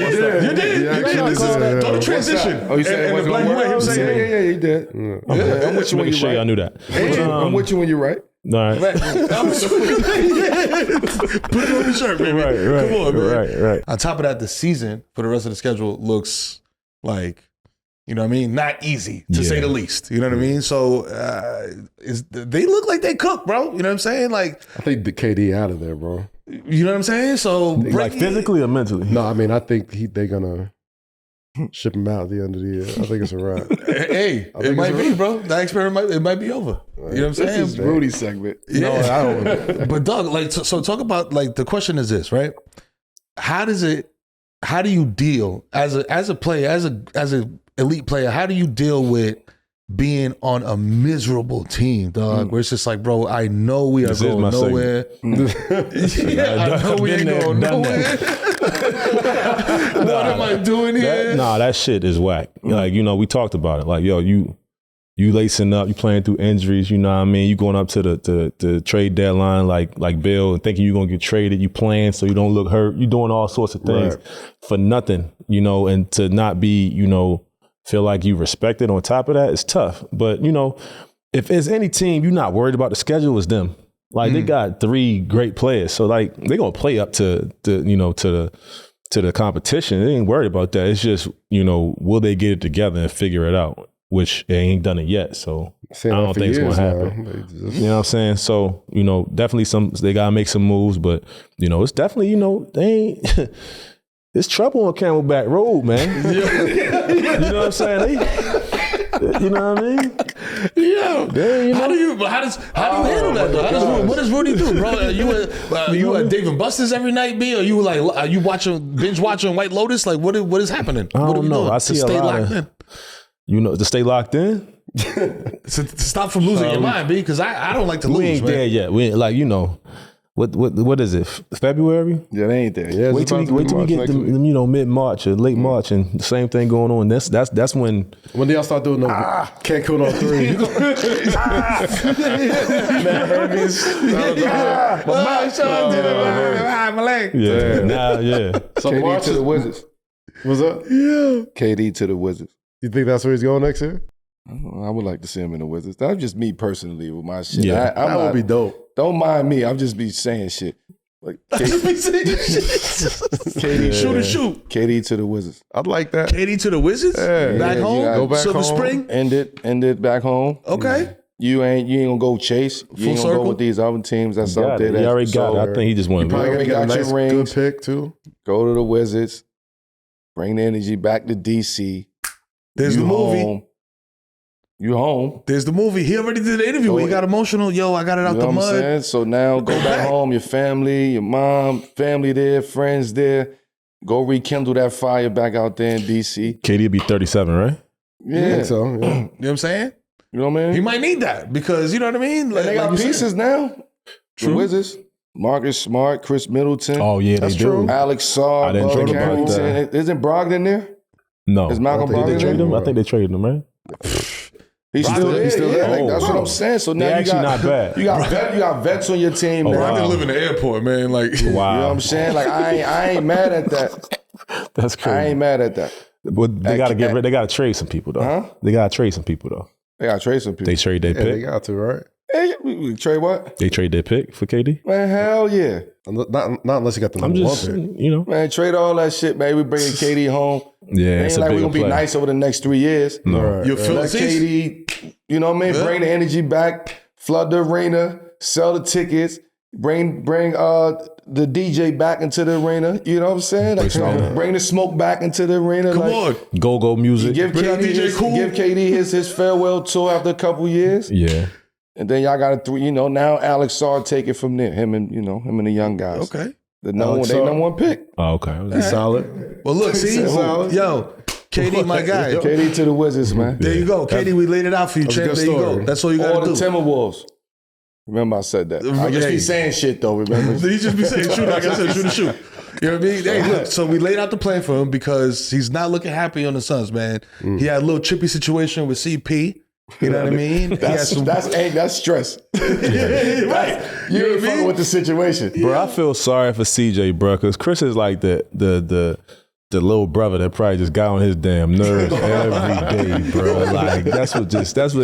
You did. Yeah, You did not call that. Don't transition. Oh, you said it wasn't gonna work? Yeah, you did. Okay. I'm with you when Making you're sure right. I knew that. I'm with you when you're right. All right. Put it on the shirt, baby. Right. Come on, man. Right. On top of that, the season for the rest of the schedule looks like, you know what I mean? Not easy, to say the least. You know what I mean? So they look like they cook, bro. You know what I'm saying? Like, I think the KD out of there, bro. you know what I'm saying? So Like physically or mentally? No, I mean, I think they're gonna ship him out at the end of the year. I think it's a wrap. Hey, it might be, bro. That experiment might be over. You know what I'm saying? This is Rudy's segment. Yeah. No, I don't. But Doug, like, so talk about, like, the question is this, right? How do you deal as a player, as a elite player, how do you deal with being on a miserable team, dog? Where it's just like, bro, I know we are going nowhere. I know we ain't going nowhere. What am I doing here? That shit is whack. Like, you know, we talked about it. Like, yo, you lacing up, you playing through injuries, you know what I mean? You going up to the trade deadline like Bill and thinking you're gonna get traded, you playing so you don't look hurt, you doing all sorts of things for nothing, you know, and to not be, you know, feel like you respected on top of that, it's tough. But, you know, if there's any team you're not worried about the schedule, it's them. Like they got 3 great players. So like they're gonna play up to the competition. They ain't worried about that. It's just, you know, will they get it together and figure it out? Which they ain't done it yet. So I don't think it's gonna happen. You know what I'm saying? So, you know, definitely they gotta make some moves, but you know, it's definitely, you know, they ain't it's trouble on Camelback Road, man. You know what I'm saying? You know what I mean? Yeah. You know? How do you handle that though? What does Rudy do, bro? Are you at Dave and Buster's every night, B? Or you like are you binge watching White Lotus? Like what is happening? I don't know. I to see stay a lot locked in? You know, to stay locked in? To stop from losing your mind, B, because I don't like to lose. We ain't there yet. We ain't, like, you know, what is it? February? Yeah, they ain't there. Yeah, wait till we get them, you know, mid-March or late March, and the same thing going on. That's when. When do y'all start doing the Cancun on 3? So KD to the Wizards. What's up? Yeah. KD to the Wizards. You think that's where he's going next year? I would like to see him in the Wizards. That's just me personally with my shit. Yeah, that would be dope. Don't mind me. I'll just be saying shit. Like KD shoot. KD to the Wizards. I'd like that. KD to the Wizards? Back home? Go back Silver home. Spring? End it back home. Okay. You ain't gonna go chase. You ain't gonna go with these other teams that's out there. He already got it. I think he just won. Probably already gonna got get a your nice rings. good pick too. Go to the Wizards. Bring the energy back to DC. There's the movie. You home. There's the movie. He already did the interview where he got emotional. Yo, I got it out the mud. Saying? So now go back home, your family, your mom, family there, friends there. Go rekindle that fire back out there in DC. KD be 37, right? Yeah. I think so. Yeah. You know what I'm saying? You know what I mean? He might need that because, you know what I mean? Like, they got you said. pieces now. True. The Wizards. Marcus Smart, Chris Middleton. Oh, yeah, That's they true. do. Alex Saar. I didn't Bud think about Carrington. that. Isn't Brogdon there? No. Is Malcolm I think Brogdon They traded there? him? I think they traded him, right? He's still there. He's still there. Like, that's what wow. I'm saying. So now They you actually got, not bad. You got vets on your team. now. Brogdon live in the airport, man. Like, Wow. You know what I'm saying? Like I ain't mad at that. That's crazy. I ain't mad at that. But they gotta get rid. They gotta trade some people though. Huh? They gotta trade some people though. They got to trade some people. They trade their Yeah, they pick. got to, right? Hey, we trade what? They trade their pick for KD. Man, hell yeah. Not unless you got the I'm number just, one pick. you know. Man, trade all that shit, man. We bringing KD home. Yeah, It it's ain't a like we're bigger going to be play. nice over the next 3 years. No. Right. you feel Let KD, you know what I mean? Yeah. Bring the energy back, flood the arena, sell the tickets, Bring the DJ back into the arena. You know what I'm saying? Like, bring the smoke back into the arena. Come on. Go music. Give KD his farewell tour after a couple years. Yeah. And then y'all got to now Alex Sarr take it from there. Him and the young guys. Okay. They number one pick. Oh, okay. That's solid. Well, look, see, yo, KD, my guy. KD to the Wizards, man. There you go. KD, we laid it out for you, champ. There you go. That's all you got to do. All the Timberwolves. Remember I said that. I just be saying shit though, remember? You just be saying shoot, like I said, shoot. You know what I mean? Hey, look, so we laid out the plan for him because he's not looking happy on the Suns, man. He had a little chippy situation with CP. You know what I mean? That's stress. Right. You ain't fucking with the situation. Bro, I feel sorry for CJ, bro, because Chris is like the little brother that probably just got on his damn nerves every day, bro. Like that's what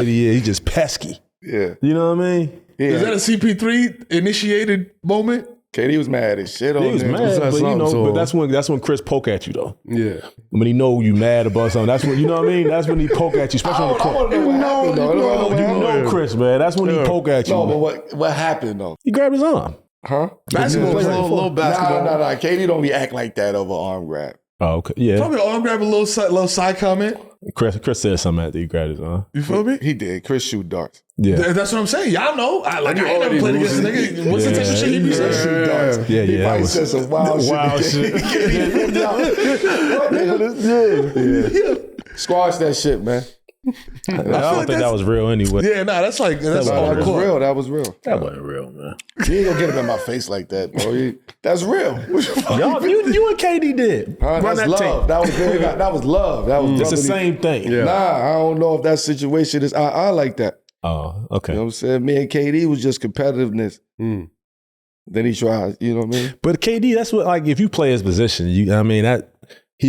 he is. He's just pesky. Yeah. You know what I mean? Yeah. Is that a CP3 initiated moment? KD was mad as shit on He was there. mad, but that's when Chris poke at you though. Yeah. When he know you mad about something, that's when you know what I mean. That's when he poke at you, especially on the court. You know Chris, man. That's when he poke at you. No, but what happened though? He grabbed his arm. Huh? Basketball, little basketball. No. KD don't react like that over arm grab. Oh, okay. Yeah. Probably arm grab a little side comment. Chris said something after he grabbed his arm. You feel me? He did. Chris shoot darts. Yeah. That's what I'm saying. Y'all know. I ain't never played against a nigga. What's the type of shit he be saying? Shoot darts. Yeah. He probably said some wild shit. Squash that shit, man. I don't think that was real anyway. Yeah, that's all That was real. That was real. That wasn't real, man. You ain't gonna get him in my face like that, bro. That's real. Y'all, you and KD did. That's love. Team. That was love. That was It's the same thing. Yeah. Nah, I don't know if that situation is I like that. Oh, okay. You know what I'm saying? Me and KD was just competitiveness. Then he tried, you know what I mean? But KD, that's what, like, if you play his position, he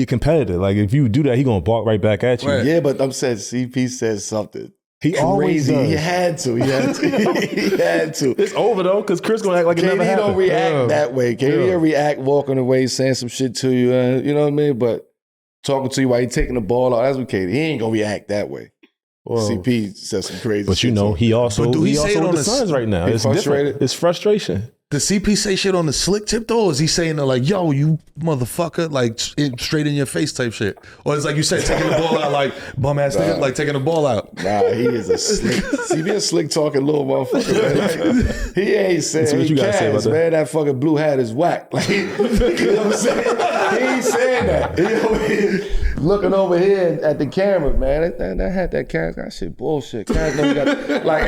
a competitor. Like, if you do that, he gonna bark right back at you. Right. Yeah, but I'm saying CP said something. He always crazy. does. He had to. He had to. It's over though, because Chris gonna act like it never KD happened. don't react that way. KD will react walking away, saying some shit to you. You know what I mean? But talking to you while he taking the ball out, that's what KD. He ain't gonna react that way. Well, CP says some crazy But shit. you know, he also But do he say it with on the the Suns right now. He It's frustrated? different. It's frustration. Does CP say shit on the slick tip though? Or is he saying like, yo, you motherfucker, like straight in your face type shit? Or it's like you said, taking the ball out like bum ass nigga, like taking the ball out. Nah, he is a slick. CP a slick talking little motherfucker. Man. Like, he ain't saying, what you gotta say about that. man, that fucking blue hat is whack. Like, you know what I'm saying? He ain't saying that. He over here looking over here at the camera, man. That hat, that Kaz got shit bullshit. Kaz know got, like,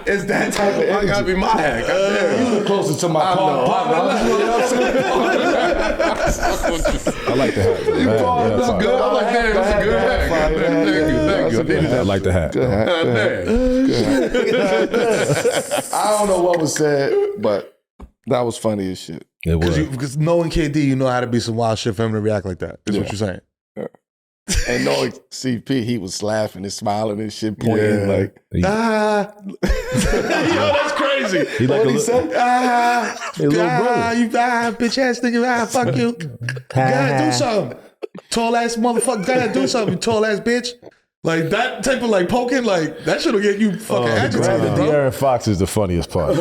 it's that type of energy. I gotta be my hat. You look closer to my partner. You know what I'm saying? I like the hat. That's good. I like that. That's a good hat. Thank you. I needed I that. like the hat. Good hat. I don't know what was said, but that was funny as shit. It was. Because knowing KD, you know how to be some wild shit for him to react like that. Is what you're saying. And knowing CP, he was laughing and smiling and shit, pointing like, Yo, that's crazy. He like what a he li- said? little brother. You bitch ass nigga, fuck you. Gotta do something. Tall ass motherfucker, gotta do something, you tall ass bitch. Like that type of like poking, like that shit'll get you fucking agitated, bro. De'Aaron Fox is the funniest part.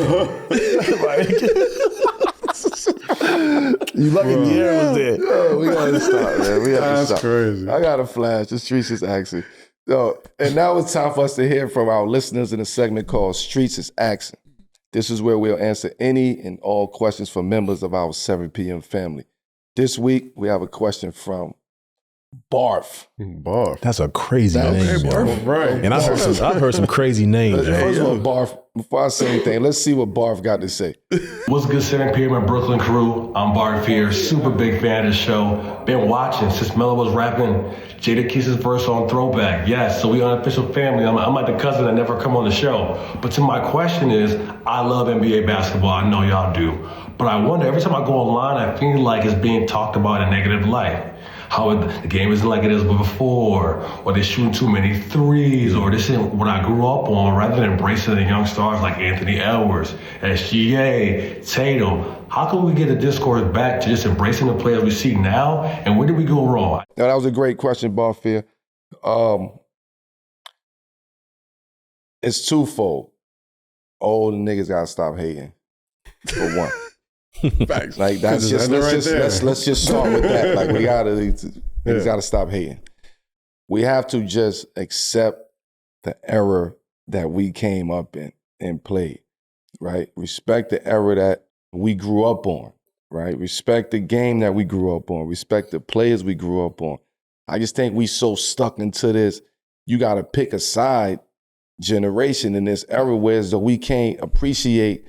You lucky De'Aaron was there. Oh, we gotta stop, man. We have to That's stop. crazy. I got a flash. The Streets is Axing. So, and now it's time for us to hear from our listeners in a segment called Streets is Axing. This is where we'll answer any and all questions from members of our 7 p.m. family. This week, we have a question from Barf. Barf. That's a crazy name, bro. Right. And I've heard some crazy names, First yo. of all, Barf, before I say anything, let's see what Barf got to say. What's good, 7 p.m. in Brooklyn crew? I'm Bart Fear, super big fan of the show. Been watching since Melo was rapping Jada Kiss's verse on Throwback. Yes, so we unofficial family. I'm like the cousin that never come on the show. But to my question is, I love NBA basketball. I know y'all do. But I wonder, every time I go online, I feel like it's being talked about in a negative light. How the game isn't like it is before, or they're shooting too many threes, or this isn't what I grew up on, rather than embracing the young stars like Anthony Edwards, SGA, Tatum. How can we get the discourse back to just embracing the players we see now, and where did we go wrong? Now, that was a great question, Barfear. It's twofold. All the niggas gotta stop hating. for one. Facts. Like that's just let's just start with that. Like we gotta stop hating. We have to just accept the era that we came up in and played, right? Respect the era that we grew up on, right? Respect the game that we grew up on. Respect the players we grew up on. I just think we so stuck into this, you gotta pick a side generation in this era where as though we can't appreciate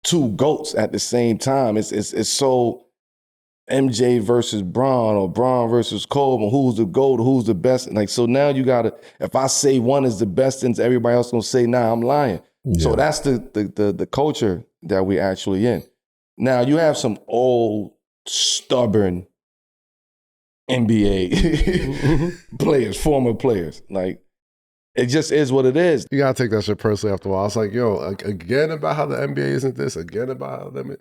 two GOATs at the same time. It's so MJ versus Bron or Bron versus Kobe, who's the GOAT, who's the best. Like, so now you gotta, if I say one is the best, then everybody else gonna say, nah, I'm lying. Yeah. So that's the culture that we actually in. Now you have some old, stubborn NBA players, former players. Like, it just is what it is. You gotta take that shit personally after a while. It's like, yo, again about how the NBA isn't this, again about how them.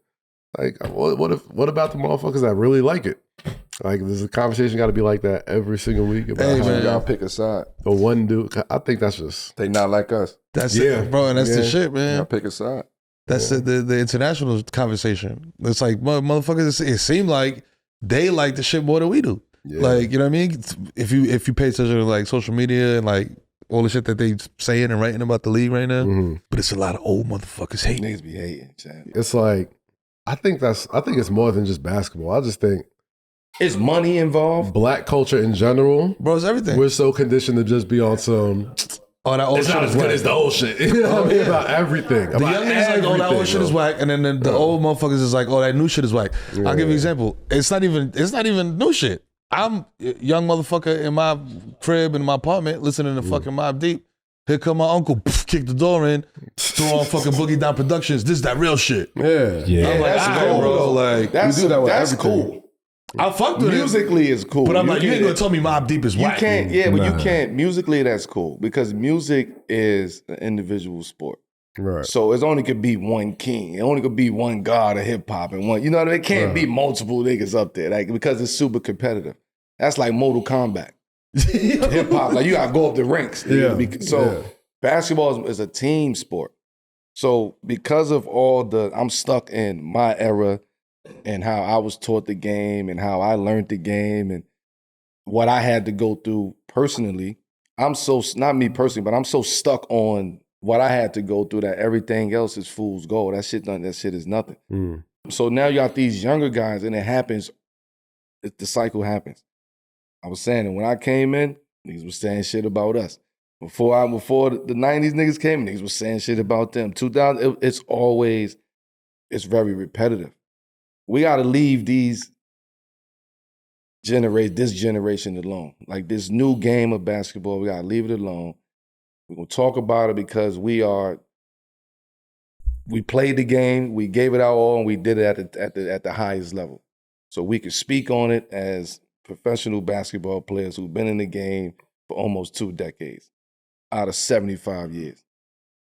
Like, what about the motherfuckers that really like it? Like, there's a conversation got to be like that every single week about Hey, how man, y'all pick a side. The one dude, I think that's just they not like us. That's it, bro, and that's the shit, man. Y'all pick a side. That's the international conversation. It's like motherfuckers. It seemed like they like the shit more than we do. Yeah. Like, you know what I mean? If you pay attention to like social media and like all the shit that they saying and writing about the league right now, but it's a lot of old motherfuckers hating. Niggas be hating, Chad. It's like, I think it's more than just basketball. I just think it's money involved. Black culture in general, bro, it's everything. We're so conditioned to just be on some. Oh, that old it's shit not is as good whack. as the old shit. You know what I mean? About everything. The young niggas like, oh, that old shit is whack, and then the old motherfuckers is like, oh, that new shit is whack. Yeah. I'll give you an example. It's not even new shit. I'm a young motherfucker in my crib in my apartment listening to fucking Mobb Deep. Here come my uncle, kick the door in, throw on fucking Boogie Down Productions. This is that real shit. Yeah. I'm like, that's all right, cool, bro. though. Like, that's cool. I fucked with musically is cool. But I'm like, you ain't gonna tell me Mobb Deep is whack. You can't, but you can't. Musically, that's cool because music is an individual sport. Right. So it only could be one king. It only could be one god of hip hop and one. You know what I mean? It can't be multiple niggas up there, like because it's super competitive. That's like Mortal Kombat. Hip hop, like you gotta go up the ranks. Basketball is a team sport. So because of I'm stuck in my era and how I was taught the game and how I learned the game and what I had to go through personally, I'm so, not me personally, but I'm so stuck on what I had to go through that everything else is fool's gold. That shit is nothing. So now you got these younger guys and it happens, the cycle happens. I was saying that when I came in, niggas was saying shit about us. Before the 90s niggas came, niggas was saying shit about them. 2000, it's very repetitive. We got to leave this generation alone. Like this new game of basketball, we got to leave it alone. We're going to talk about it because we played the game, we gave it our all, and we did it at the highest level. So we can speak on it as professional basketball players who've been in the game for almost 2 decades out of 75 years.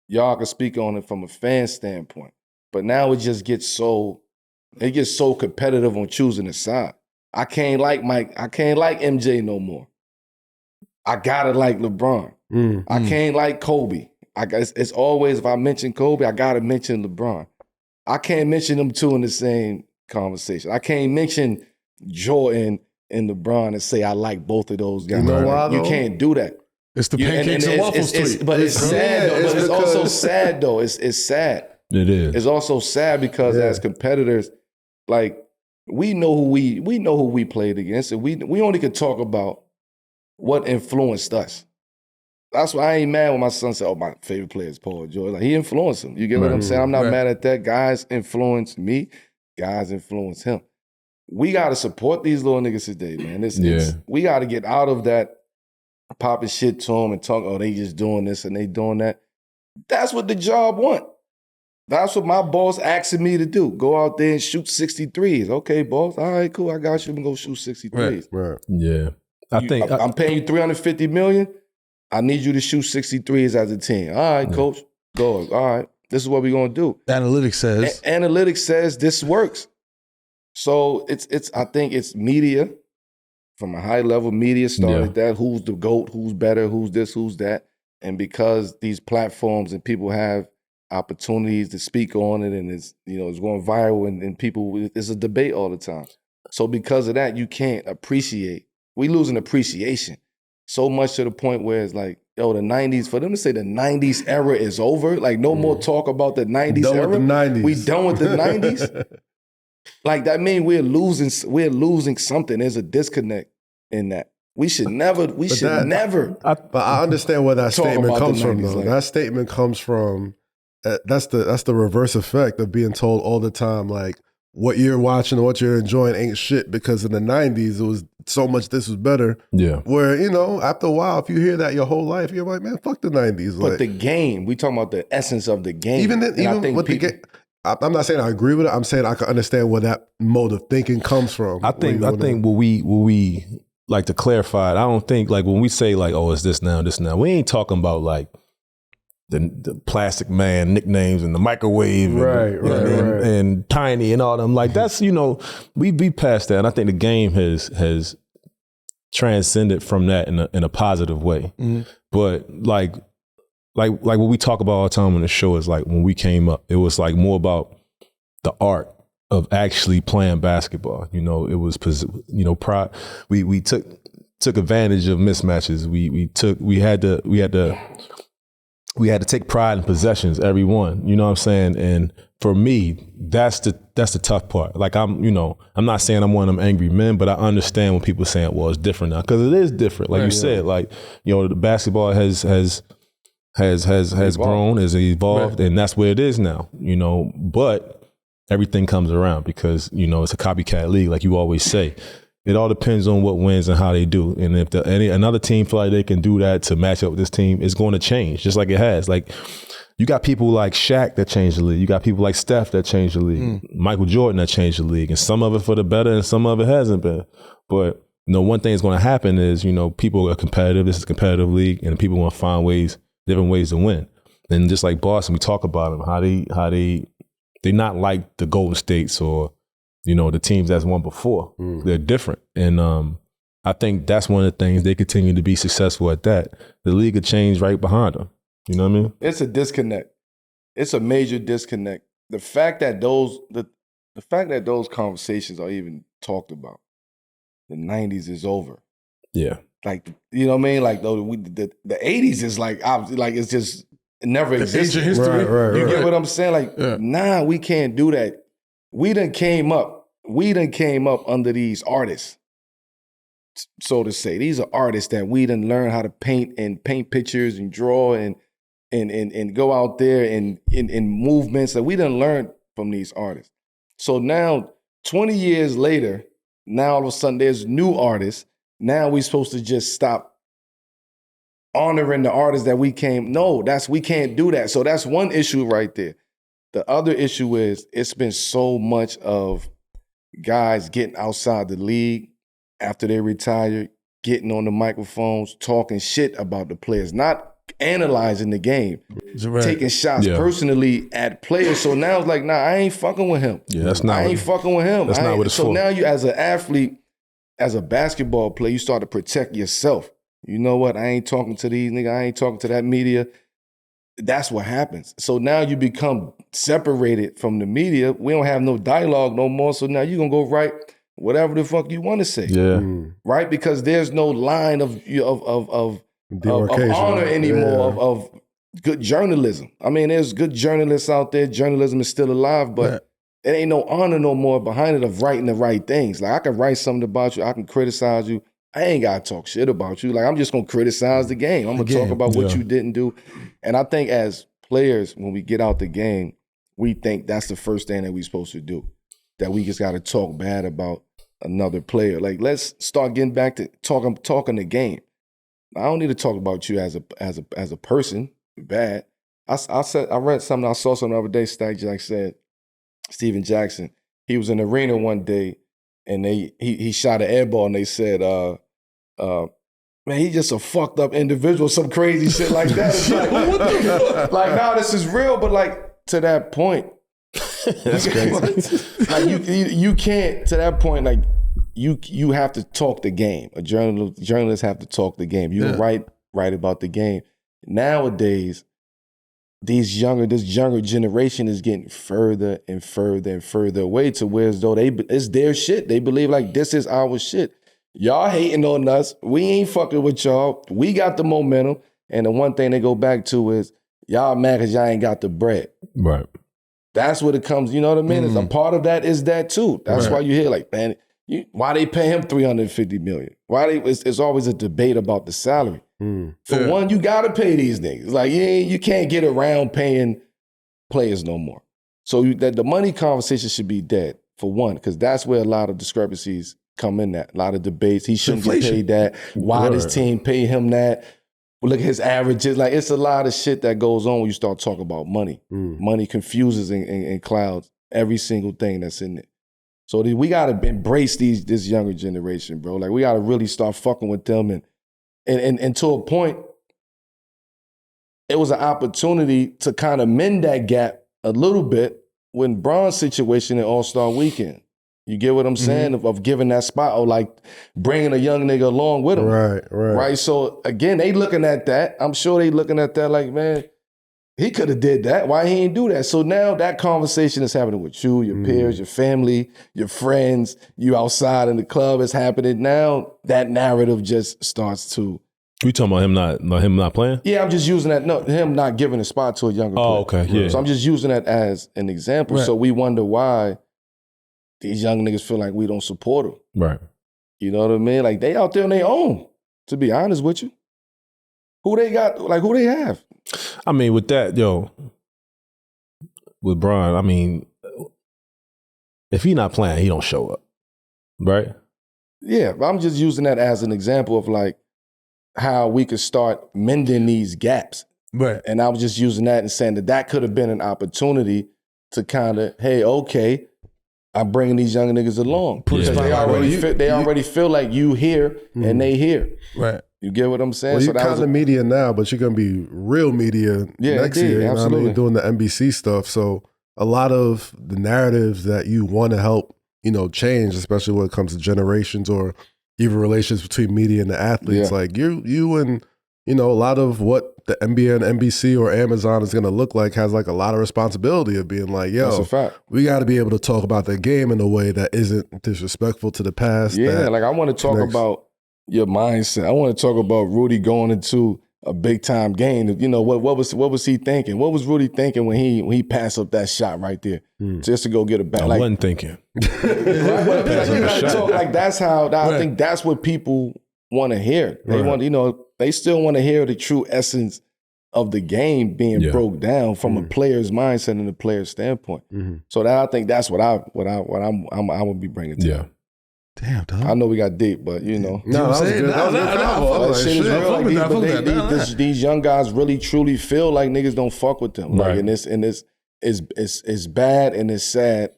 Y'all can speak on it from a fan standpoint. But now it just gets so competitive on choosing a side. I can't like MJ no more. I gotta like LeBron. I can't like Kobe. It's always, if I mention Kobe, I gotta mention LeBron. I can't mention them two in the same conversation. I can't mention Jordan and LeBron and say I like both of those guys. You know why, you can't do that. It's the pancakes and waffles tweet. But it's sad though. But it's also sad though. It's sad. It is. It's also sad because as competitors, like we know who we played against, and we only can talk about what influenced us. That's why I ain't mad when my son said, "Oh, my favorite player is Paul George." Like he influenced him. You get what I'm saying? I'm not mad at that. Guys influence me. Guys influence him. We got to support these little niggas today, man. We got to get out of that popping shit to them and talk, oh, they just doing this and they doing that. That's what the job want. That's what my boss asking me to do. Go out there and shoot 63s. Okay, boss. All right, cool. I got you. I'm going to go shoot 63s. Right. Yeah. I'm paying you $350 million. I need you to shoot 63s as a team. All right, coach. Go. All right. This is what we're going to do. Analytics says. Analytics says this works. So I think it's media, from a high level, media started that. Who's the GOAT? Who's better? Who's this? Who's that? And because these platforms and people have opportunities to speak on it, and it's going viral, and people, it's a debate all the time. So because of that, you can't appreciate. We losing appreciation so much to the point where it's like, yo, the 90s, for them to say the 90s era is over, like no more talk about the 90s Done era. with the 90s. We done with the 90s. Like that means we're losing something. There's a disconnect in that. We should never. But I understand where that statement comes from, though. Like, that statement comes from. That's the reverse effect of being told all the time, like what you're watching or what you're enjoying ain't shit, because in the 90s it was so much this was better. Yeah. Where, after a while, if you hear that your whole life, you're like, man, fuck the 90s. But the game, we talking about the essence of the game. Even with the game, I'm not saying I agree with it. I'm saying I can understand where that mode of thinking comes from. I think what we like to clarify it, I don't think like when we say like, oh, it's this now, we ain't talking about like the plastic man nicknames and the microwave and tiny and all them. Like that's, we be past that. And I think the game has transcended from that in a positive way. Mm-hmm. But like what we talk about all the time on the show is like when we came up, it was like more about the art of actually playing basketball. It was, pride. We took advantage of mismatches. We had to take pride in possessions, every one. You know what I'm saying? And for me, that's the tough part. Like I'm not saying I'm one of them angry men, but I understand when people saying, well, it's different now, because it is different. Like you said, like the basketball has grown, has evolved, and that's where it is now. But everything comes around because it's a copycat league, like you always say. It all depends on what wins and how they do. And if another team feel like they can do that to match up with this team, it's going to change, just like it has. Like you got people like Shaq that changed the league. You got people like Steph that changed the league. Michael Jordan that changed the league. And some of it for the better and some of it hasn't been. But one thing that's going to happen is, people are competitive. This is a competitive league, and people want to find different ways to win. And just like Boston, we talk about them, how they not like the Golden States or the teams that's won before. They're different. And I think that's one of the things, they continue to be successful at that. The league will change right behind them. You know what I mean? It's a disconnect. It's a major disconnect. The fact that those conversations are even talked about, the 90s is over. Yeah. Like, you know what I mean? Like the 80s is like it's just, it never existed. History. You get what I'm saying? Like, nah, we can't do that. We done came up under these artists, so to say. These are artists that we done learn how to paint pictures and draw and go out there and in movements that we done learn from these artists. So now, 20 years later, now all of a sudden there's new artists. Now we supposed to just stop honoring the artists that we came. No, we can't do that. So that's one issue right there. The other issue is it's been so much of guys getting outside the league after they retired, getting on the microphones, talking shit about the players, not analyzing the game, taking shots personally at players. So now it's like, nah, I ain't fucking with him. Yeah, that's not. I ain't fucking with him. That's not what it's for. So now you, as an athlete, as a basketball player, you start to protect yourself. You know what? I ain't talking to these niggas. I ain't talking to that media. That's what happens. So now you become separated from the media. We don't have no dialogue no more. So now you're going to go write whatever the fuck you want to say. Yeah. Right? Because there's no line of honor anymore, of good journalism. I mean, there's good journalists out there. Journalism is still alive, but it ain't no honor no more behind it of writing the right things. Like, I can write something about you. I can criticize you. I ain't got to talk shit about you. Like, I'm just going to criticize the game. I'm going to talk about what you didn't do. And I think as players, when we get out the game, we think that's the first thing that we're supposed to do, that we just got to talk bad about another player. Like, let's start getting back to talking the game. I don't need to talk about you as a person bad. I read something, I saw something the other day, Stack Jack said, Steven Jackson, he was in the arena one day and he shot an air ball and they said, man, he's just a fucked up individual, some crazy shit like that. It's like, what the fuck? Like, nah, this is real, but like, to that point. That's crazy. Like, you can't, to that point, like, you have to talk the game. Journalists have to talk the game. You can write about the game. Nowadays, this younger generation is getting further and further and further away to where as though it's their shit. They believe like this is our shit. Y'all hating on us. We ain't fucking with y'all. We got the momentum. And the one thing they go back to is y'all mad because y'all ain't got the bread. Right. That's what it comes, you know what I mean? It's a part of that is that too. That's why you hear like, man, why they pay him $350 million? It's always a debate about the salary. For one, you gotta pay these niggas. Like you can't get around paying players no more. So that the money conversation should be dead for one, because that's where a lot of discrepancies come in. That a lot of debates. He shouldn't get paid that. Why does team pay him that? Look at his averages. Like it's a lot of shit that goes on when you start talking about money. Money confuses and clouds every single thing that's in it. So we gotta embrace this younger generation, bro. Like we gotta really start fucking with them and to a point, it was an opportunity to kind of mend that gap a little bit when Bron's situation in All-Star Weekend. You get what I'm saying? Of giving that spot or like bringing a young nigga along with him. Right. So again, they looking at that. I'm sure they looking at that like, man, he could have did that. Why he ain't do that? So now that conversation is happening with you, your peers, your family, your friends, you outside in the club is happening. Now that narrative just starts to. You talking about him not playing? Yeah, I'm just using that. No, him not giving a spot to a younger player. Oh, okay, yeah. So I'm just using that as an example. Right. So we wonder why these young niggas feel like we don't support them. Right. You know what I mean? Like they out there on their own, to be honest with you. Who they got, like who they have? I mean, with that, with Bron, I mean, if he not playing, he don't show up. Right? Yeah, but I'm just using that as an example of like how we could start mending these gaps. Right. And I was just using that and saying that could have been an opportunity to kind of, hey, okay, I'm bringing these young niggas along. Because they already feel like you here and they here. Right. You get what I'm saying? Well, you're kind of media now, but you're going to be real media next year. You know what I mean? Doing the NBC stuff. So a lot of the narratives that you want to help, change, especially when it comes to generations or even relations between media and the athletes. Like you and, a lot of what the NBA and NBC or Amazon is going to look like has like a lot of responsibility of being like, that's a fact. We got to be able to talk about the game in a way that isn't disrespectful to the past. Yeah, like I want to talk about your mindset. I want to talk about Rudy going into a big time game. What was he thinking? What was Rudy thinking when he passed up that shot right there just to go get a back? I wasn't thinking. Like that's how I think that's what people want to hear. They want they still want to hear the true essence of the game being broke down from a player's mindset and a player's standpoint. So that I think that's what I would be bringing to them. Damn, dog. I know we got deep, but No, that was good. That shit is real. Like these young guys really truly feel like niggas don't fuck with them. Like, and it's bad and it's sad.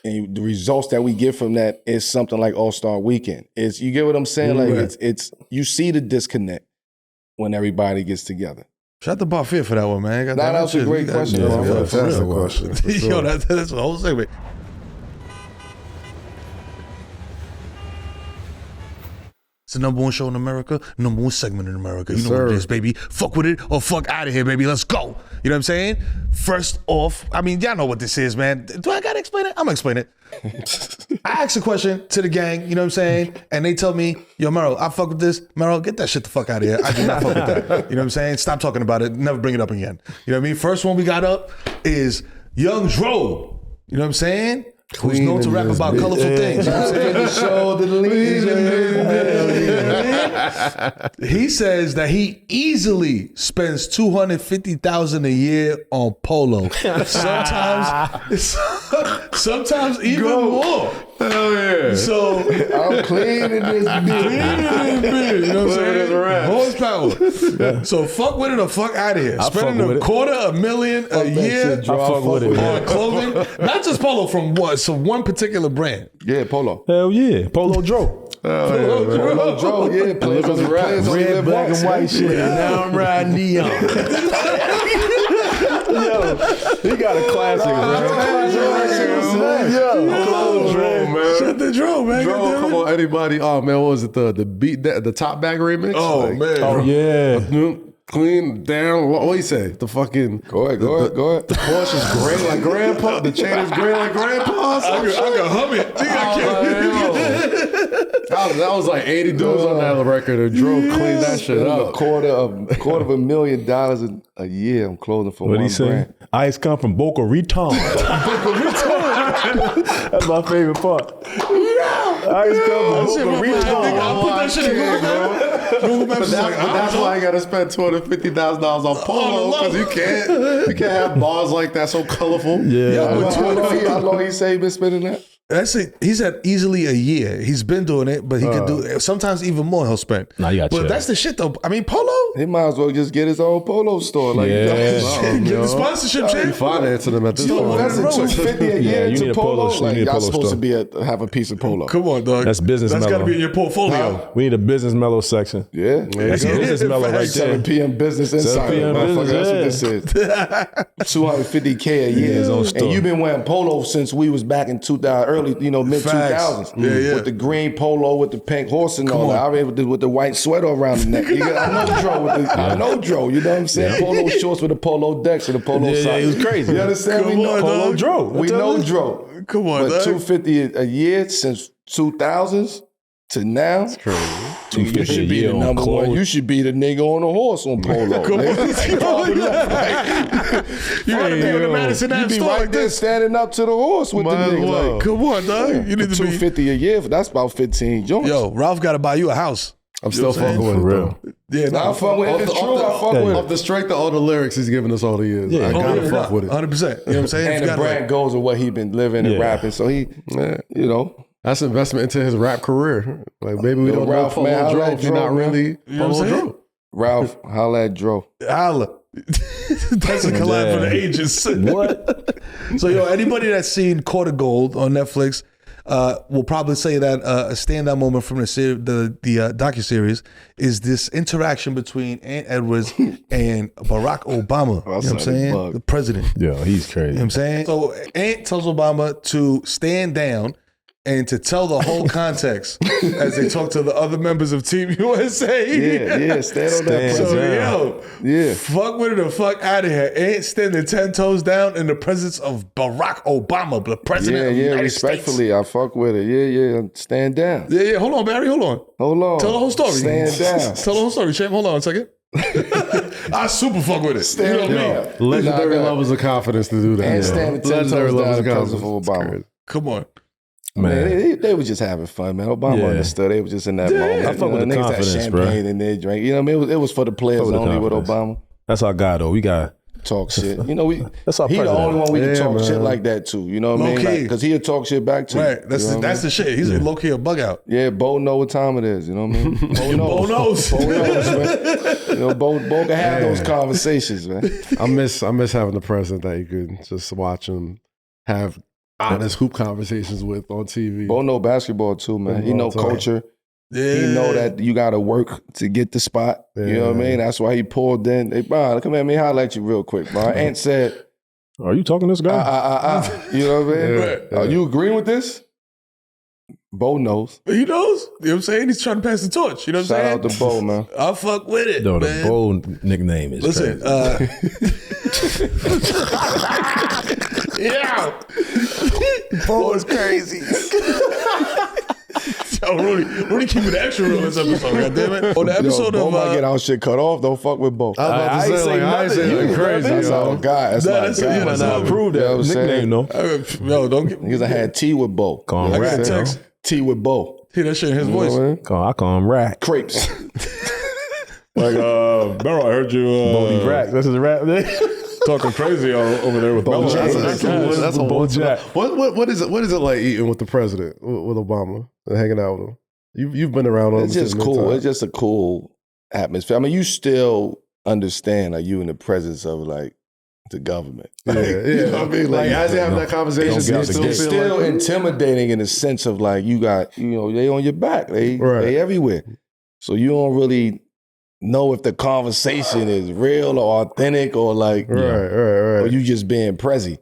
And the results that we get from that is something like All-Star Weekend. You get what I'm saying? Like it's you see the disconnect when everybody gets together. Shout out to Barfier for that one, man. That was a great question. That's a question. Yo, that's a whole segment. It's the number one show in America, number one segment in America. You know what it is, baby. Fuck with it or fuck out of here, baby. Let's go. You know what I'm saying? First off, I mean, y'all know what this is, man. Do I gotta explain it? I'm gonna explain it. I ask a question to the gang, you know what I'm saying? And they tell me, yo, Mero, I fuck with this. Mero, get that shit the fuck out of here. I do not fuck with that. You know what I'm saying? Stop talking about it. Never bring it up again. You know what I mean? First one we got up is Young Dro. You know what I'm saying? Who's known to rap about colorful things. You know what I'm saying? He says that he easily spends $250,000 a year on Polo. Sometimes even more. Hell yeah. So I'm cleaning this bitch. You know what I'm saying? Horsepower. So fuck with it or fuck out of here. Spending $250,000 a year on clothing. Not just Polo, from what? So one particular brand. Yeah, Polo. Hell yeah. Polo Dro. Polo Dro, yeah. Red, black, and white shit. Now I'm riding neon. Yo, he got a classic, man. Yo, Dro, man. Shut the Dro, man. Dro, come on, anybody. Oh, man, what was it? The top bag remix? Oh, man. Oh, yeah. Clean down. What do you say? The fucking. Go ahead. The Porsche's gray like grandpa. The chain is gray like grandpa. I can hum it. That was like 80 dudes on that record and drove clean that shit up. $250,000 a year on clothing for What one he say? brand. Ice come from Boca Raton. That's my favorite part. Ice come from Boca Raton. I'll put that shit in Google Maps. That's why I gotta spend $250,000 on Polo, because you can't have bars like that so colorful. Yeah. How long he say he been spending that? That's it. He's had easily a year. He's been doing it, but he could do it. Sometimes even more he'll spend. Nah, you got But chill. that's the shit though. I mean, Polo. He might as well just get his own Polo store. Like, Yeah. Get the sponsorship, You Jay. financing them at this point. That's a $250 a Yeah, year you to need a Polo. Polo store. You Like, need a y'all Polo supposed store. to be have a piece of Polo. Come on, dog. That's business That's got to Melo. be in your portfolio. We need a business Mellow section. Yeah. That's business Mellow right there. 7 p.m. business 7 insider. p.m. Motherfucker, business, that's what this is. $250K a year. his own store. And you've been wearing Polo since we was back in 2000, early, mid-2000s. Yeah. With the green Polo with the pink horse and all that. I mean, with the white sweater around the neck. I know Dro. You know what I'm saying? Polo shorts with the Polo decks and the Polo socks. Yeah, he was crazy. You understand? Come We know on, Polo dog. Dro. We know Dro. Come on, But dog. $250 a year since 2000s to now. That's crazy. You $250 should a be year the on number one. clothes. You should be the nigga on the horse on Polo. Come on. You ain't Yo, in the Madison you Ave be store right like there this. standing up to the horse with the Might as nigga. well. Like, Come on, dog. You need to be. $250 a year. That's about 15 joints. Yo, Ralph got to buy you a house. I'm still fucking with it, real. though. Yeah, I fuck with it. It's true. I fuck with Off it. the strength of all the lyrics he's giving us all the years. Yeah. I gotta fuck with it. 100%. You know what I'm saying? And the brand goes with what he been living and Yeah. rapping. So he, That's investment into his rap career. Like, maybe we Yo, don't Ralph, know man, Polo holla Dro at if you're Dro, not man. really You know what Polo I'm saying? Dro. Ralph, holla at Dro. Holla. That's a collab for the ages. What? So, yo, anybody that's seen Court of Gold on Netflix will probably say that a standout moment from the docuseries is this interaction between Ant Edwards and Barack Obama. You know what I'm saying? The president. Yo, he's crazy. You know what I'm saying? So Ant tells Obama to stand down and to tell the whole context as they talk to the other members of Team USA. Yeah, stand on that. Stand So, down. yo, fuck with it or fuck out of here. Ain't standing 10 toes down in the presence of Barack Obama, the president of the United respectfully, I fuck with it. Yeah, stand down. States. Yeah, hold on, Barry, hold on. Hold on. Tell the whole story. Stand down. Tell the whole story, Champ. Hold on a second. I super fuck with it. Stand You know what I mean? down. Legendary Nah, levels of confidence to do that. And standing 10 Legendary toes levels down of in presence confidence. of Obama. Come on. Man, they were just having fun, man. Obama Yeah. understood. They were just in that moment. I fuck with the niggas had confidence, bro. champagne in their drink. You know what I mean? It was for the players Fuck with the only with confidence. Obama. That's our guy, though. We got Talk shit. You know, That's our he the president. only one we can Yeah, talk shit man. like that to. You know what I mean? Low-key. Because he'll talk shit back to you. Right. That's You know what I the shit. He's a low key a bug out. Yeah, Bo know what time it is. You know what I mean? Bo knows. Bo knows. Bo knows, man. You know, Bo can have those conversations, man. I miss having the president that you could just watch him have honest hoop conversations with on TV. Bo know basketball too, man. He know culture. Yeah. He know that you got to work to get the spot. You know what I mean? That's why he pulled in. Hey, Brian, come at me. Holler at you real quick, Brian. Ant said, Are you talking to this guy? You know what I mean? Right. Are you agreeing with this? Bo knows. He knows. You know what I'm saying? He's trying to pass the torch. You know what I'm Shout saying? out to Bo, man. I fuck with it, Yo, the man. Bo nickname is Listen, crazy. yeah. Bo is crazy. Yo, Rudy keeping the extra real this episode, goddammit. On the episode Bo of might get our shit cut off. Don't fuck with Bo. I was about I to ain't say, say like, I ain't nothing. say You nothing crazy. That's yo. our guy. That's Nah, my that's- guy. yeah, You might that's not all. approve You know that what I'm saying? nickname, though. yo, don't get Because I had tea with Bo. Call him I got a Rat. text. Tea with Bo. Hear that shit in his voice. You know what I mean? I call him Rat. Crepes. Like, Mero, I heard you Bodie Rat. That's his rap name. talking crazy over there with Melo. That's a Bo one. Jack. What is it like eating with the president, with Obama, and hanging out with him? You've been around on It's just cool. It's just a cool atmosphere. I mean, you still understand, like, you in the presence of, like, the government. Like, you know what I mean? Like, as they have that conversation, Don't get out you the still gate. It's feel still like intimidating in the sense of, like, you got, they on your back. They everywhere. So you don't really know if the conversation is real or authentic or, like, right. or you just being prezi.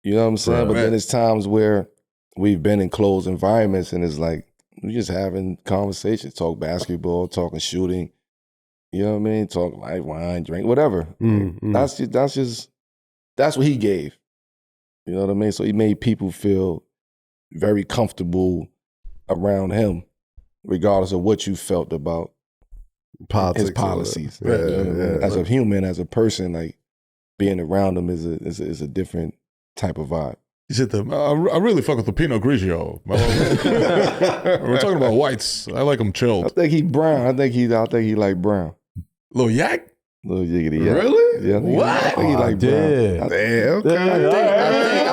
You know what I'm saying? Right. But then it's times where we've been in closed environments and it's like, we're just having conversations, talk basketball, talking shooting. You know what I mean? Talk like wine, drink, whatever. That's what he gave. You know what I mean? So he made people feel very comfortable around him, regardless of what you felt about Politics, his policies. Yeah. As a human, as a person, like being around him is a different type of vibe. He said, I really fuck with the Pinot Grigio. We're talking about whites. I like them I chilled. think he brown. I think he like brown. Little yak? Little yiggity yak. Really? Yeah. I think he like brown. Yeah. Damn, okay.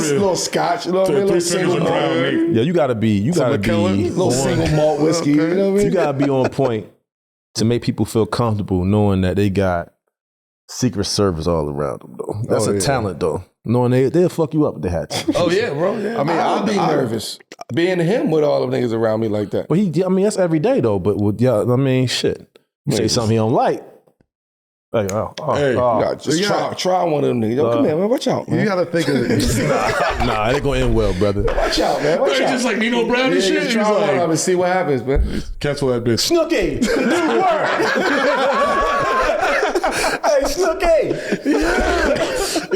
Little scotch, you know what I mean? Little single malt. Yeah, you gotta be Little single malt whiskey, you know what I mean? You gotta be on point to make people feel comfortable knowing that they got Secret Service all around them, though. That's a talent, though. Knowing they'll fuck you up if they had to. Oh yeah, bro. Yeah. I mean, I'll be nervous being him with all them niggas around me like that. But that's every day, though. But shit. You say something he don't like. Like, Just try one of them niggas. Yo, come here, man. Watch out, man. You gotta think of it. Nah, it ain't gonna end well, brother. Watch out, man. Watch out. Just like Nino Brown and shit. Just try one of them and see what happens, man. Cancel that bitch. Snooky! New word! Hey, Snooky!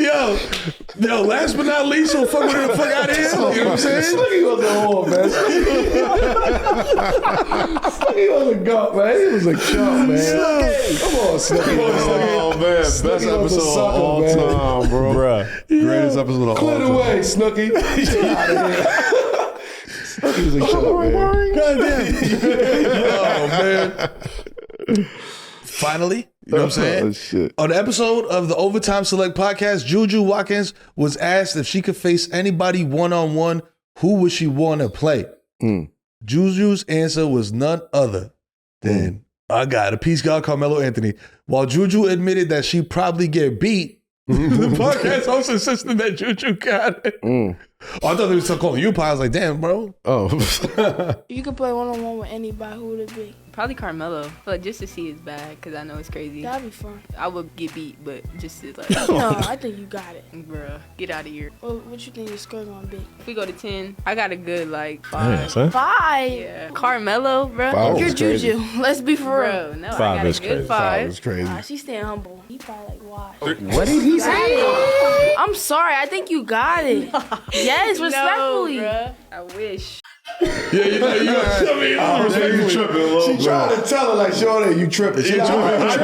Yo, last but not least, so fuck with the fuck out of here. You know what I'm saying? Snooky was a whore, man. Snooky was a gut, man. He was a chump, man. Snooky. Come on, Snooky. Oh, man. Best episode of all time, bro. Bruh. Greatest episode of all Clear time. the way, Snooky. Get out of here. Snooky was a chump, man. Oh, man. Finally, you know what I'm saying? Oh, shit. On the episode of the Overtime Select podcast, JuJu Watkins was asked if she could face anybody one-on-one, who would she want to play? JuJu's answer was none other than, I got a peace god Carmelo Anthony. While JuJu admitted that she'd probably get beat, the podcast host insisted that JuJu got it. Oh, I thought they were calling you pie. I was like, damn, bro. Oh. You could play one-on-one with anybody, who would it be? Probably Carmelo, but just to see his bag, because I know it's crazy. That'd be fun. I would get beat, but just to like, No, I think you got it. bruh, get out of here. What you think your score gonna be? If we go to 10, I got a good like 5. Damn, son. 5? Yeah. Carmelo, bruh. Five You're is crazy. JuJu. Let's be for real. Bro, no, 5 I got is a good crazy. 5. It's crazy. She's staying humble. He probably like, why? What did he say? I'm sorry. I think you got it. Yes, respectfully. No, bruh. I wish. You tripping, She trying to tell her like, Shorty, you tripping. She trying to hit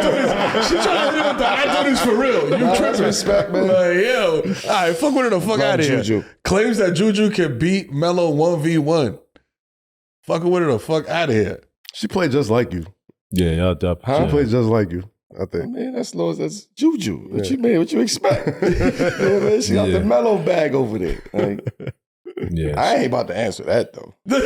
I thought this for real. You tripping. respect, man. Like, yo. All right, fuck with her the fuck Love out of here. JuJu. Claims that JuJu can beat Melo 1v1. Fucking with her the fuck out of here. She played just like you. Yeah, y'all up. She played just like you, I think. Man, that's JuJu. What you mean? What you expect? You know what I mean? She got the Melo bag over there. Like, Yeah. I ain't about to answer that though. What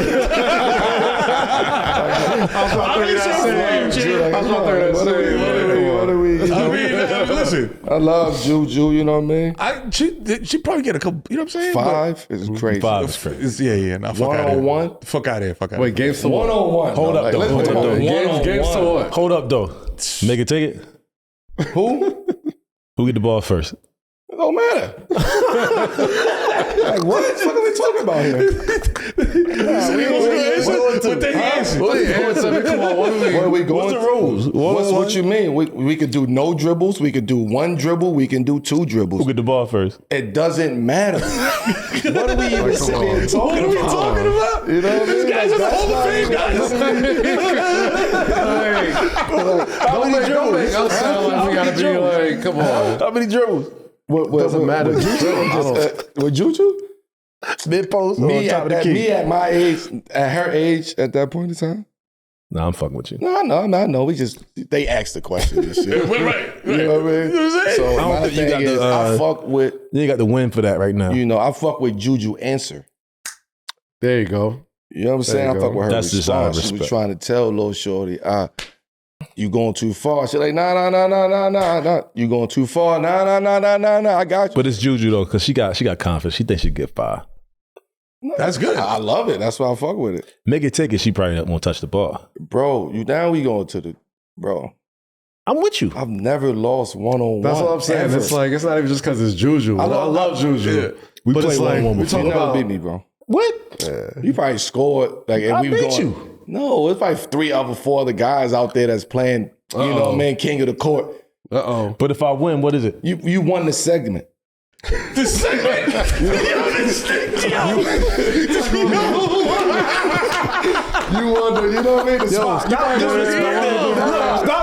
are we? I mean, listen. I love JuJu, you know what I mean? She probably get a couple, you know what I'm saying? 5 is crazy. 5 is crazy. Yeah. Nah, fuck out of here. One-on-one? Fuck out of here. Fuck out of Wait, here. games to what? 1-on-1. Hold up, though. Hold up, though. Games to what? Hold up, though. Make it take it. Who? Who get the ball first? It don't matter. Like, what the fuck are we talking about here? Come on, what What are we going? What's the rules? What you mean? We could do no dribbles. We could do one dribble. We can do 2 dribbles. Who get the ball first? It doesn't matter. What are we even sitting here talking about? You know what I mean? This guy's in the Hall of Fame, guys. Don't make us sound like we gotta be like, come on. How many dribbles? Doesn't matter. With JuJu? Mid post. Me at my age, at her age, at that point in time? Nah, I'm fucking with you. No, we just, they asked the question and shit. Right. You know what I mean? So I don't my think you got thing is, the, I fuck with, You ain't got the win for that right now. I fuck with JuJu answer. There you go. You know what I'm saying? There I you fuck go. with her That's just out of response. She was respect. trying to tell little shorty, you going too far. She like, nah. You going too far. Nah. I got you. But it's JuJu though, because she got confidence. She thinks she get 5. That's good. I love it. That's why I fuck with it. Make it take it. She probably won't touch the ball. Bro, we going to the, bro. I'm with you. I've never lost one-on-one. That's what I'm saying. ever. It's like, it's not even just because it's JuJu. I love JuJu. Yeah. We But played it's like, one-on-one we before. talk You never about beat me, bro. What? You probably scored like if I we were beat going. you. No, it's probably 3 other 4 other guys out there that's playing. You know what I mean? King of the court. But if I win, what is it? You won the segment. The segment. You won the, you know what I mean? The spot. Stop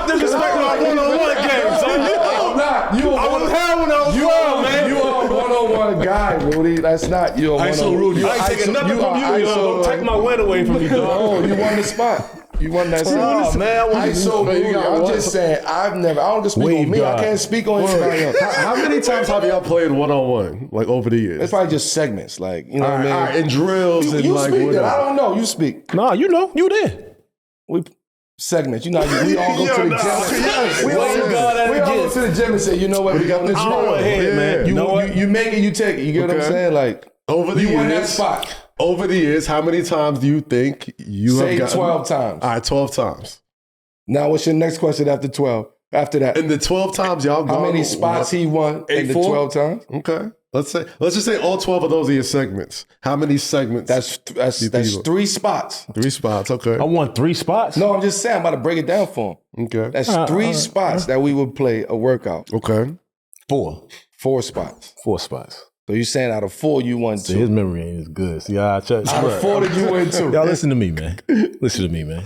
disrespecting my one-on-one game, son. I was hell when I was young, man. You are a one-on-one guy, Rudy. That's not you. ISO Rudy. I ain't taking nothing from you, yo. Don't take my win away from me, dog. No, you won the spot. You won that Oh, spot. man. ISO Rudy. I'm just saying, I don't just speak on me. I can't speak on anybody else. How many times have y'all played one-on-one, like, over the years? It's probably just segments, like, you know what I mean? All right, and drills and you like speak whatever. I don't know. You speak. Nah, you know. You there. We segments. You know, we all go to the gym. We all go to the gym and say, you know what? We got this I don't want to hear it, man. You know what? You make it, you take it. You get what I'm saying? Like, over the you years, won that spot. Over the years, how many times do you think you Say have gotten? 12 times. All right, 12 times. Now, what's your next question after 12? After that, In the 12 times y'all how gone, many spots he won in the 8-4? 12 times? Okay. Let's just say all 12 of those are your segments. How many segments? That's 3 spots. 3 spots. Okay. I won 3 spots. No, I'm just saying, I'm about to break it down for him. Okay. That's 3 spots that we would play a workout. Okay. 4 spots. 4 spots. So you saying out of 4 you won 2? See, his memory ain't as good. See, I check. Out of 4 did you win 2? Y'all listen to me, man. Listen to me, man.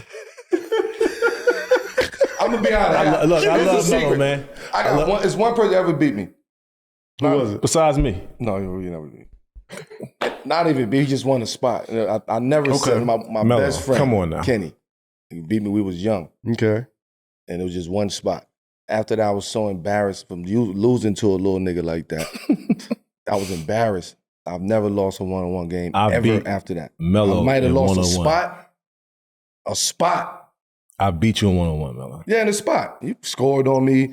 I'm gonna be honest. I love Melo, man. I got one. It's one person that ever beat me. Who was it? Besides me. No, you never beat me. Not even beat. He just won a spot. I never said my Melo, best friend. come on now. Kenny. He beat me. We was young, Okay. and it was just one spot. After that, I was so embarrassed from losing to a little nigga like that. I was embarrassed. I've never lost a one-on-one game ever after that. Melo I might have in lost one-on-one. a spot. I beat you in one-on-one, Melo. Yeah, in the spot. You scored on me.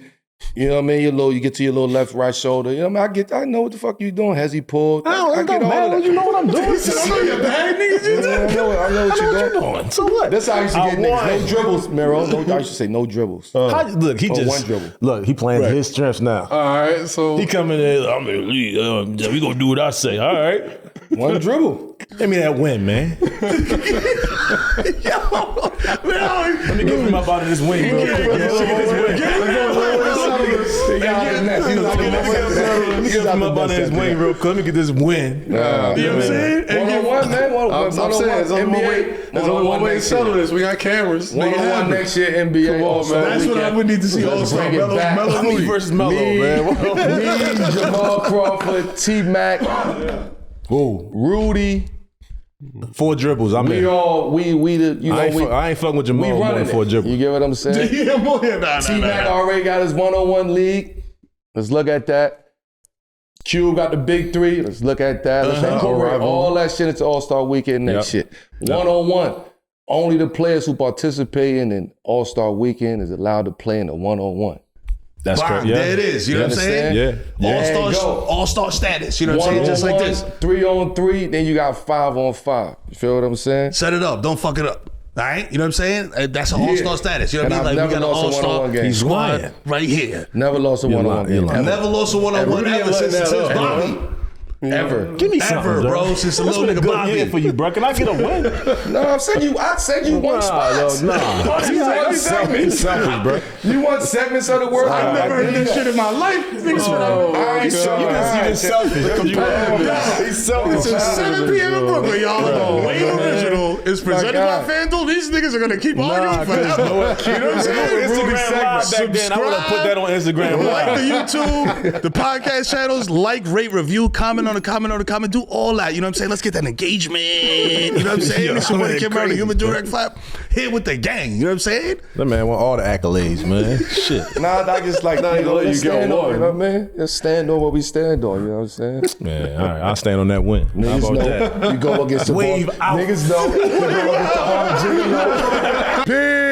You know what I mean? You get to your little left, right shoulder. You know what I mean? I know what the fuck you doing. Hezzy pulled. I get all of that. You know what I'm doing. I know you're bad, nigga. I know what you're doing. So what? That's how I used to get niggas. No dribbles, Mero. I used to say no dribbles. Look, he just one dribble. Look, he playing to his strengths now. All right. So He coming in. I'm in the league. We gonna do what I say. All right. One dribble. Give me that win, man. Let me give him up out of this wing, bro. Give him up out of this wing, bro. Let me get this win. You know what I'm saying? One-on-one, man. I'm saying there's only one way to settle this. We got cameras. One-on-one next year, NBA. Come on, man. That's what I would need to see also. Melo Me versus Melo, man. Me, Jamal Crawford, T-Mac, Rudy. 4 dribbles. I'm We in. all, we the, you know, I ain't fucking with we Jamal more running than 4 it. dribbles. You get what I'm saying? T-Mac already got his one-on-one league. Let's look at that. Q got the big 3. Let's look at that. Let's incorporate all that shit into All-Star Weekend next shit. One-on-one. Only the players who participate in All-Star Weekend is allowed to play in the one-on-one. That's correct. Yeah. There it is. You know what I'm saying? Yeah. All-star status. You know what I'm saying? Just like this. 3-on-3, then you got 5-on-5. You feel what I'm saying? Set it up. Don't fuck it up. All right? You know what I'm saying? That's an all-star status. You know what I mean? And I've Like, we got never an lost a all-star one-on-one game. He's squad lying. right here. Never lost a one-on-one game. lying. Never lost a one-on-one Rudy ever since letting that up, Bobby. Ever. Give me something, bro. Since a little nigga good Bobby. year for you, bro. Can I get a win? No, I said you won spots. Nah. He's selfish, bro. You want segments of the world? I've never heard this shit in my life. Niggas You just selfish. He's selfish. It's 7 p.m. in Brooklyn, y'all. The Wave Original is presented by FanDuel. These niggas are going to keep arguing forever. You know what I'm saying? Instagram Live back then. I would have put that on Instagram Like Live. the YouTube, the podcast channels, like, rate, review, comment on the comment, do all that. You know what I'm saying? Let's get that engagement. You know what I'm saying? It's your boy Kid Mero, the Human Durant Flap, here with the gang. You know what I'm saying? That man want all the accolades, man. Shit. Nah, I just like, Nah, you let you get stand on, one. you know what I mean? Just stand on what we stand on, you know what I'm saying? Man, all right. I'll stand on that win. How Niggas about know that? you go against the Wave ball. out. Niggas know you go against the Harlem Jimmy. Peace.